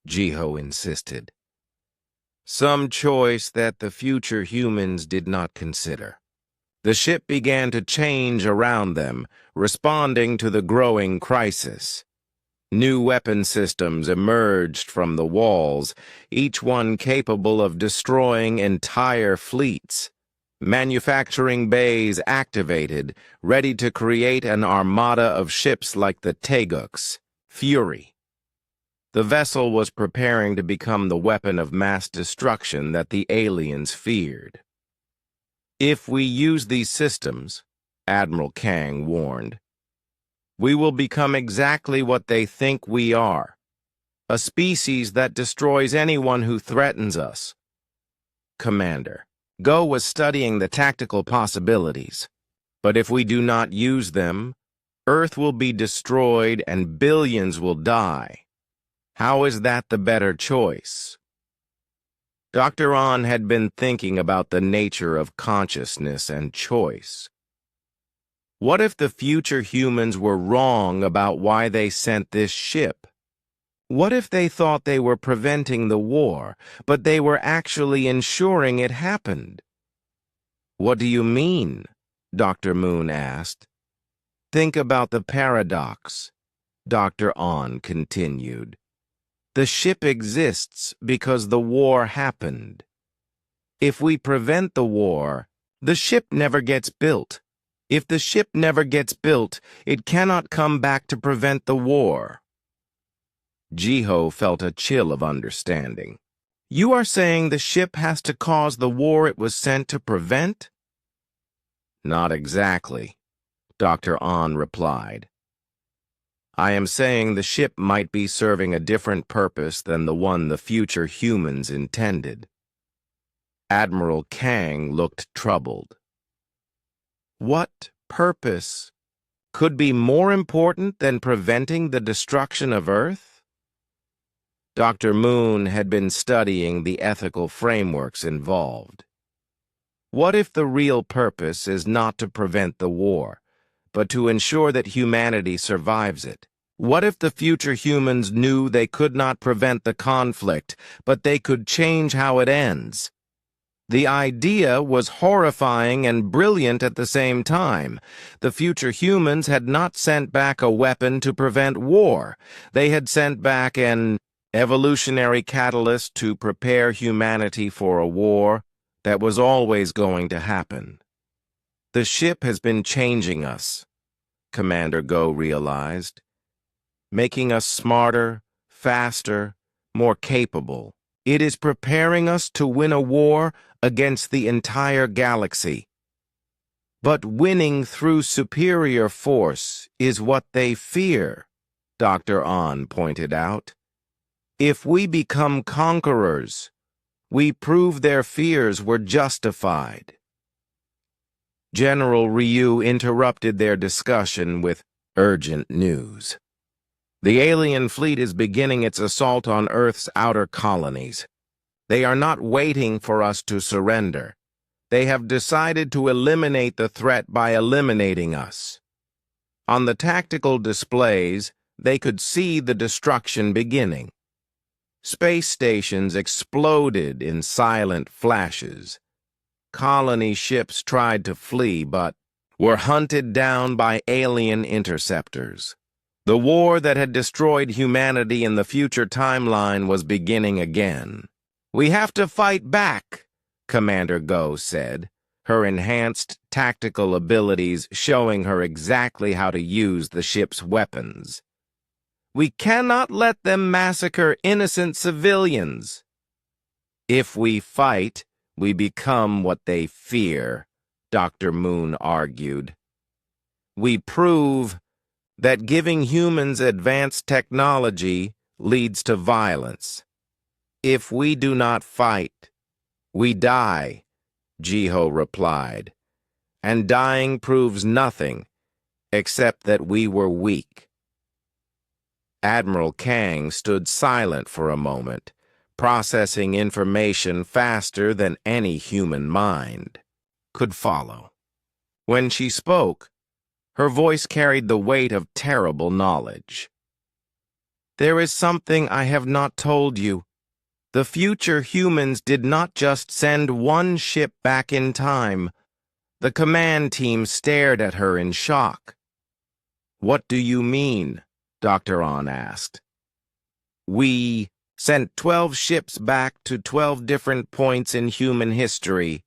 Jiho insisted. Some choice that the future humans did not consider. The ship began to change around them, responding to the growing crisis. New weapon systems emerged from the walls, each one capable of destroying entire fleets. Manufacturing bays activated, ready to create an armada of ships like the Taeguk's Fury. The vessel was preparing to become the weapon of mass destruction that the aliens feared. If we use these systems, Admiral Kang warned, we will become exactly what they think we are, a species that destroys anyone who threatens us. Commander, Go was studying the tactical possibilities, but if we do not use them, Earth will be destroyed and billions will die. How is that the better choice? Dr. An had been thinking about the nature of consciousness and choice. What if the future humans were wrong about why they sent this ship? What if they thought they were preventing the war, but they were actually ensuring it happened? What do you mean? Dr. Moon asked. Think about the paradox, Dr. An continued. The ship exists because the war happened. If we prevent the war, the ship never gets built. If the ship never gets built, it cannot come back to prevent the war. Jiho felt a chill of understanding. You are saying the ship has to cause the war it was sent to prevent? Not exactly, Dr. An replied. I am saying the ship might be serving a different purpose than the one the future humans intended. Admiral Kang looked troubled. What purpose could be more important than preventing the destruction of Earth? Dr. Moon had been studying the ethical frameworks involved. What if the real purpose is not to prevent the war, but to ensure that humanity survives it? What if the future humans knew they could not prevent the conflict, but they could change how it ends? The idea was horrifying and brilliant at the same time. The future humans had not sent back a weapon to prevent war. They had sent back an evolutionary catalyst to prepare humanity for a war that was always going to happen. The ship has been changing us, Commander Go realized, making us smarter, faster, more capable. It is preparing us to win a war against the entire galaxy. But winning through superior force is what they fear, Dr. An pointed out. If we become conquerors, we prove their fears were justified. General Ryu interrupted their discussion with urgent news. The alien fleet is beginning its assault on Earth's outer colonies. They are not waiting for us to surrender. They have decided to eliminate the threat by eliminating us. On the tactical displays, they could see the destruction beginning. Space stations exploded in silent flashes. Colony ships tried to flee, but were hunted down by alien interceptors. The war that had destroyed humanity in the future timeline was beginning again. "We have to fight back," Commander Go said, her enhanced tactical abilities showing her exactly how to use the ship's weapons. "We cannot let them massacre innocent civilians." "If we fight, we become what they fear," Dr. Moon argued. "We prove that giving humans advanced technology leads to violence. If we do not fight, we die," Jiho replied. "And dying proves nothing, except that we were weak." Admiral Kang stood silent for a moment, processing information faster than any human mind could follow. When she spoke, her voice carried the weight of terrible knowledge. "There is something I have not told you. The future humans did not just send one ship back in time. The command team stared at her in shock." "What do you mean?" Dr. On asked. "We sent 12 ships back to 12 different points in human history,"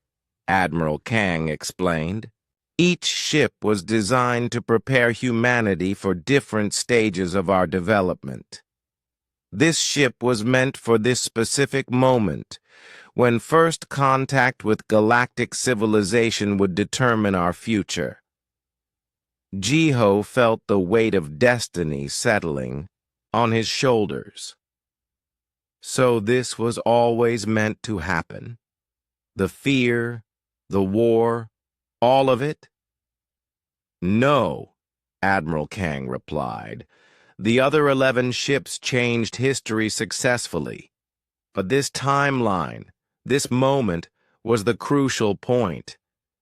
Admiral Kang explained. "Each ship was designed to prepare humanity for different stages of our development. This ship was meant for this specific moment, when first contact with galactic civilization would determine our future." Jiho felt the weight of destiny settling on his shoulders. So this was always meant to happen? The fear, the war, all of it? "No," Admiral Kang replied. "The other 11 ships changed history successfully. But this timeline, this moment, was the crucial point.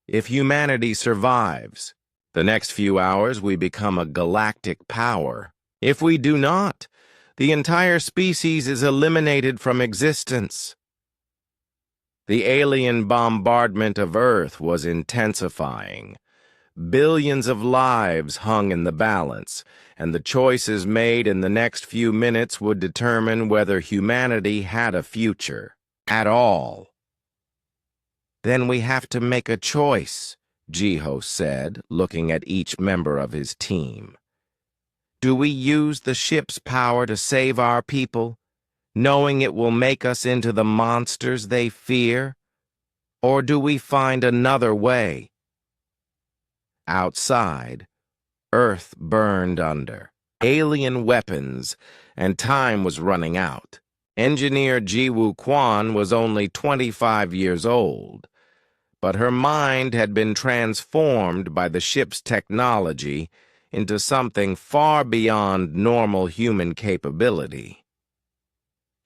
If humanity survives, the next few hours we become a galactic power. If we do not, the entire species is eliminated from existence." The alien bombardment of Earth was intensifying. Billions of lives hung in the balance, and the choices made in the next few minutes would determine whether humanity had a future at all. "Then we have to make a choice," Jiho said, looking at each member of his team. "Do we use the ship's power to save our people, knowing it will make us into the monsters they fear? Or do we find another way?" Outside, Earth burned under alien weapons, and time was running out. Engineer Jiwoo Kwan was only 25 years old, but her mind had been transformed by the ship's technology into something far beyond normal human capability.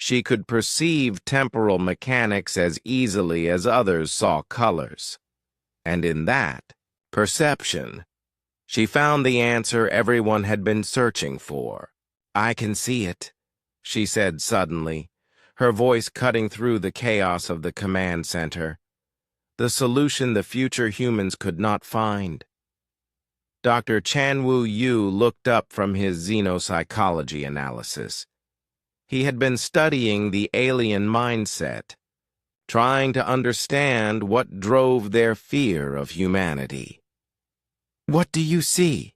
She could perceive temporal mechanics as easily as others saw colors, and in that perception, she found the answer everyone had been searching for. "I can see it," she said suddenly, her voice cutting through the chaos of the command center. "The solution the future humans could not find." Dr. Chanwoo Yu looked up from his xenopsychology analysis. He had been studying the alien mindset, trying to understand what drove their fear of humanity. "What do you see?"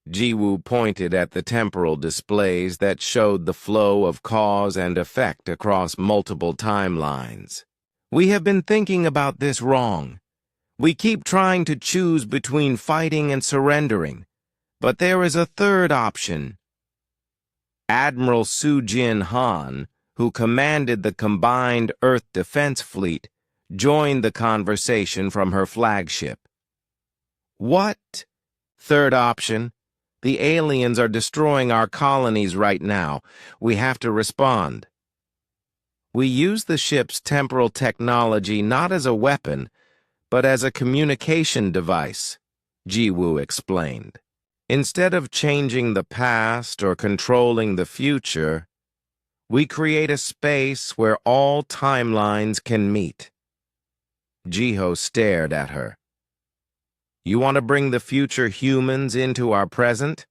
Jiwoo pointed at the temporal displays that showed the flow of cause and effect across multiple timelines. "We have been thinking about this wrong. We keep trying to choose between fighting and surrendering, but there is a third option." Admiral Soo-Jin Han, who commanded the combined Earth Defense Fleet, joined the conversation from her flagship. "What third option?" The aliens are destroying our colonies right now. We have to respond. We use the ship's temporal technology not as a weapon, but as a communication device, Jiwoo explained. Instead of changing the past or controlling the future, we create a space where all timelines can meet. Jiho stared at her. You want to bring the future humans into our present?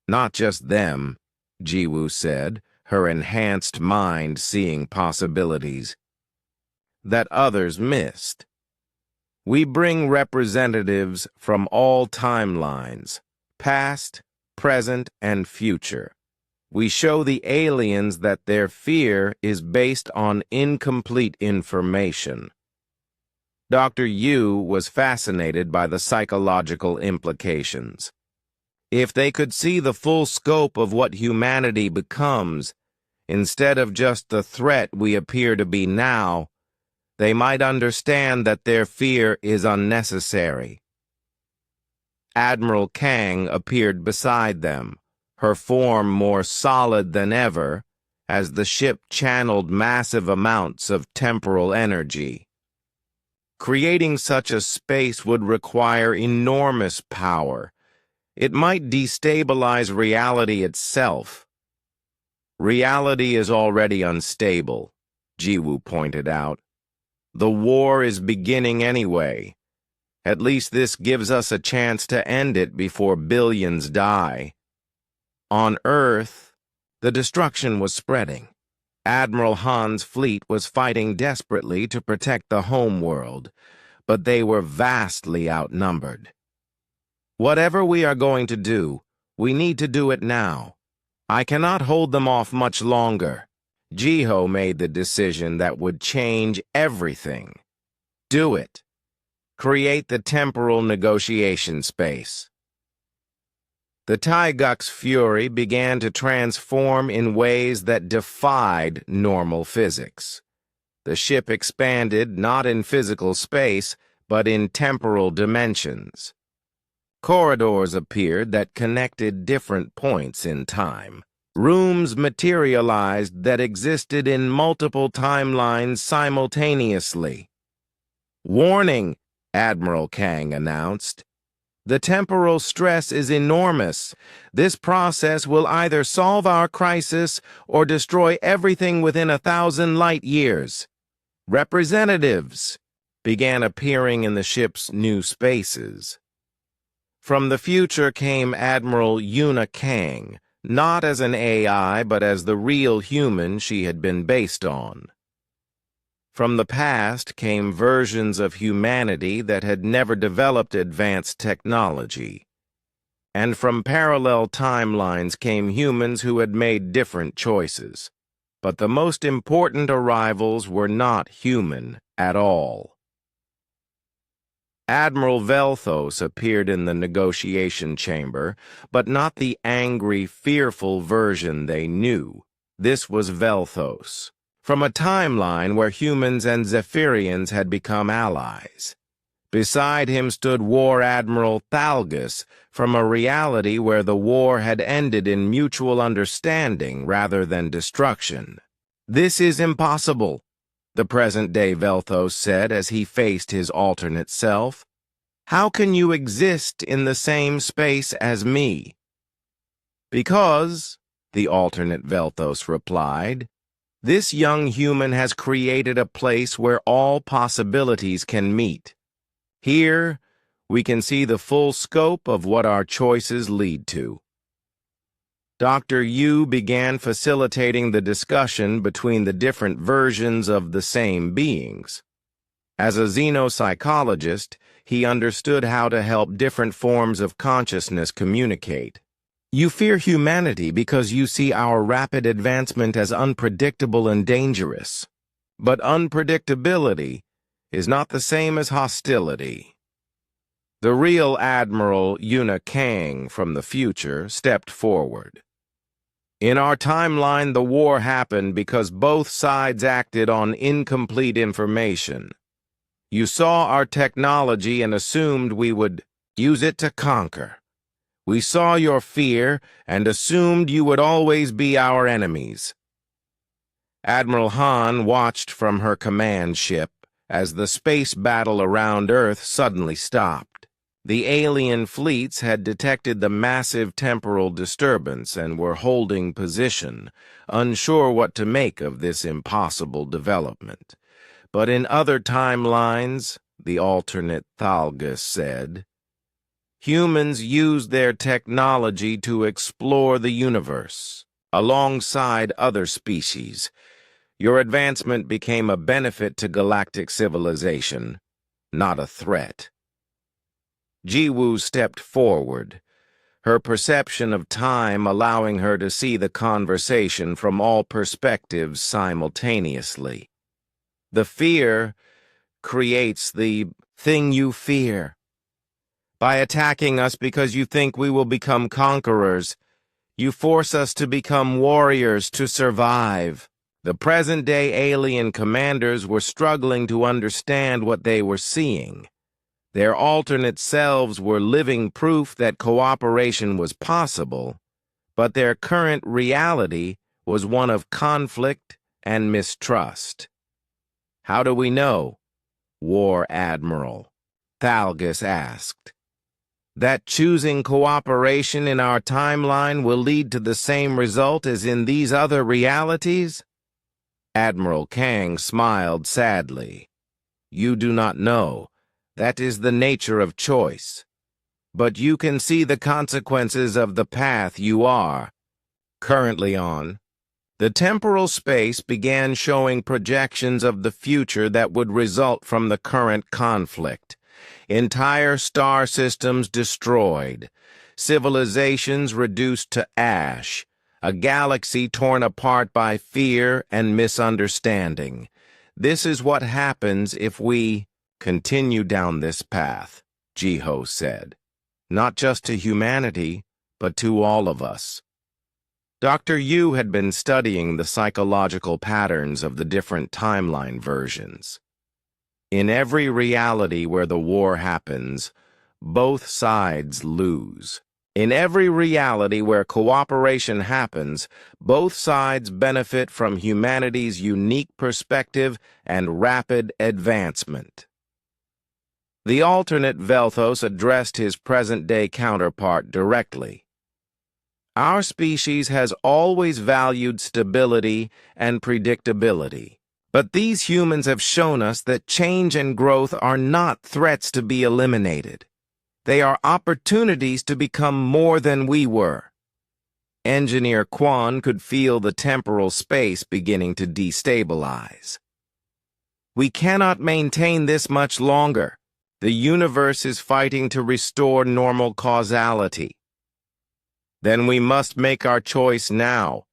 Not just them, Jiwoo said, her enhanced mind seeing possibilities that others missed. We bring representatives from all timelines, past, present, and future. We show the aliens that their fear is based on incomplete information. Dr. Yu was fascinated by the psychological implications. If they could see the full scope of what humanity becomes, instead of just the threat we appear to be now, they might understand that their fear is unnecessary. Admiral Kang appeared beside them, her form more solid than ever, as the ship channeled massive amounts of temporal energy. Creating such a space would require enormous power. It might destabilize reality itself. Reality is already unstable, Jiwoo pointed out. The war is beginning anyway. At least this gives us a chance to end it before billions die. On Earth, the destruction was spreading. Admiral Han's fleet was fighting desperately to protect the homeworld, but they were vastly outnumbered. Whatever we are going to do, we need to do it now. I cannot hold them off much longer. Jiho made the decision that would change everything. Do it. Create the temporal negotiation space. The Taeguk's fury began to transform in ways that defied normal physics. The ship expanded not in physical space, but in temporal dimensions. Corridors appeared that connected different points in time. Rooms materialized that existed in multiple timelines simultaneously. Warning, Admiral Kang announced. The temporal stress is enormous. This process will either solve our crisis or destroy everything within 1,000 light years. Representatives began appearing in the ship's new spaces. From the future came Admiral Yuna Kang, not as an AI, but as the real human she had been based on. From the past came versions of humanity that had never developed advanced technology. And from parallel timelines came humans who had made different choices. But the most important arrivals were not human at all. Admiral Velthos appeared in the negotiation chamber, but not the angry, fearful version they knew. This was Velthos, from a timeline where humans and Zephyrians had become allies. Beside him stood War Admiral Thalgus, from a reality where the war had ended in mutual understanding rather than destruction. This is impossible, the present-day Velthos said as he faced his alternate self. How can you exist in the same space as me? Because, the alternate Velthos replied, this young human has created a place where all possibilities can meet. Here, we can see the full scope of what our choices lead to. Dr. Yu began facilitating the discussion between the different versions of the same beings. As a xenopsychologist, he understood how to help different forms of consciousness communicate. You fear humanity because you see our rapid advancement as unpredictable and dangerous. But unpredictability is not the same as hostility. The real Admiral Yuna Kang from the future stepped forward. In our timeline, the war happened because both sides acted on incomplete information. You saw our technology and assumed we would use it to conquer. We saw your fear and assumed you would always be our enemies. Admiral Han watched from her command ship as the space battle around Earth suddenly stopped. The alien fleets had detected the massive temporal disturbance and were holding position, unsure what to make of this impossible development. But in other timelines, the alternate Thalgus said, humans used their technology to explore the universe, alongside other species. Your advancement became a benefit to galactic civilization, not a threat. Jiwoo stepped forward, her perception of time allowing her to see the conversation from all perspectives simultaneously. The fear creates the thing you fear. By attacking us because you think we will become conquerors, you force us to become warriors to survive. The present-day alien commanders were struggling to understand what they were seeing. Their alternate selves were living proof that cooperation was possible, but their current reality was one of conflict and mistrust. How do we know, War Admiral? Thalgus asked. That choosing cooperation in our timeline will lead to the same result as in these other realities? Admiral Kang smiled sadly. You do not know. That is the nature of choice. But you can see the consequences of the path you are currently on. The temporal space began showing projections of the future that would result from the current conflict. Entire star systems destroyed, civilizations reduced to ash, a galaxy torn apart by fear and misunderstanding. This is what happens if we continue down this path, Jiho said. Not just to humanity, but to all of us. Dr. Yu had been studying the psychological patterns of the different timeline versions. In every reality where the war happens, both sides lose. In every reality where cooperation happens, both sides benefit from humanity's unique perspective and rapid advancement. The alternate Velthos addressed his present-day counterpart directly. Our species has always valued stability and predictability. But these humans have shown us that change and growth are not threats to be eliminated. They are opportunities to become more than we were. Engineer Quan could feel the temporal space beginning to destabilize. We cannot maintain this much longer. The universe is fighting to restore normal causality. Then we must make our choice now,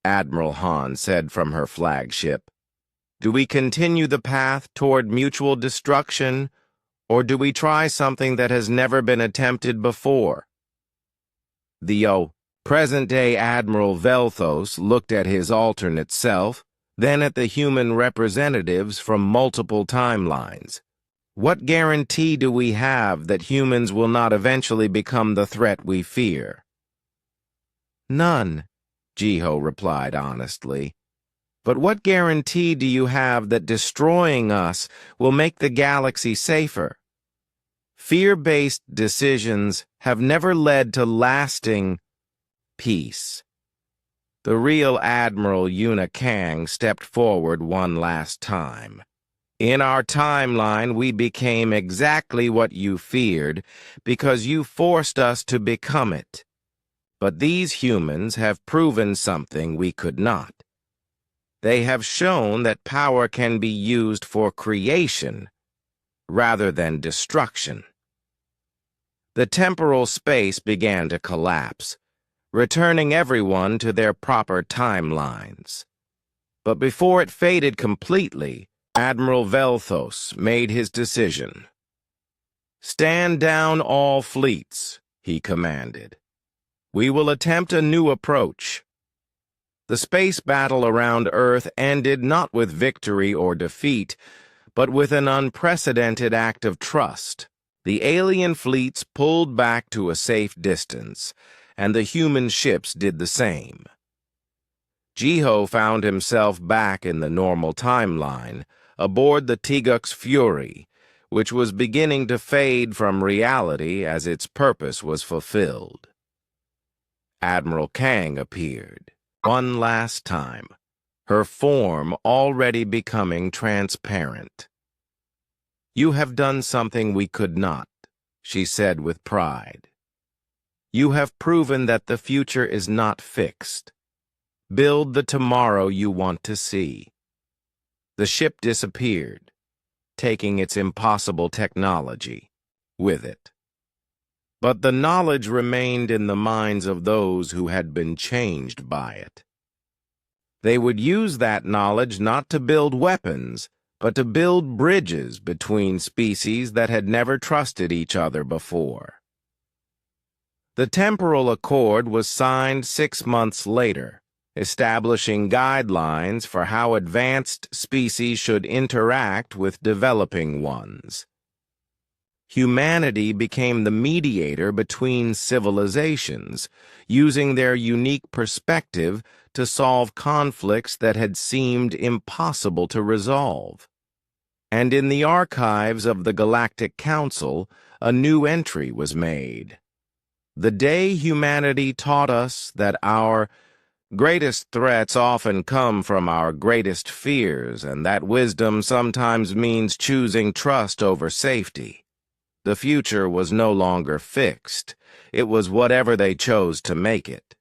Admiral Han said from her flagship. Do we continue the path toward mutual destruction, or do we try something that has never been attempted before? The present-day Admiral Velthos looked at his alternate self, then at the human representatives from multiple timelines. What guarantee do we have that humans will not eventually become the threat we fear? None, Jiho replied honestly. But what guarantee do you have that destroying us will make the galaxy safer? Fear-based decisions have never led to lasting peace. The real Admiral Yuna Kang stepped forward one last time. In our timeline, we became exactly what you feared because you forced us to become it. But these humans have proven something we could not. They have shown that power can be used for creation rather than destruction. The temporal space began to collapse, returning everyone to their proper timelines. But before it faded completely, Admiral Velthos made his decision. Stand down all fleets, he commanded. We will attempt a new approach. The space battle around Earth ended not with victory or defeat, but with an unprecedented act of trust. The alien fleets pulled back to a safe distance, and the human ships did the same. Jiho found himself back in the normal timeline, aboard the Tiguk's Fury, which was beginning to fade from reality as its purpose was fulfilled. Admiral Kang appeared, one last time, her form already becoming transparent. "You have done something we could not," she said with pride. "You have proven that the future is not fixed. Build the tomorrow you want to see." The ship disappeared, taking its impossible technology with it. But the knowledge remained in the minds of those who had been changed by it. They would use that knowledge not to build weapons, but to build bridges between species that had never trusted each other before. The Temporal Accord was signed 6 months later, establishing guidelines for how advanced species should interact with developing ones. Humanity became the mediator between civilizations, using their unique perspective to solve conflicts that had seemed impossible to resolve. And in the archives of the Galactic Council, a new entry was made. The day humanity taught us that our greatest threats often come from our greatest fears, and that wisdom sometimes means choosing trust over safety. The future was no longer fixed. It was whatever they chose to make it.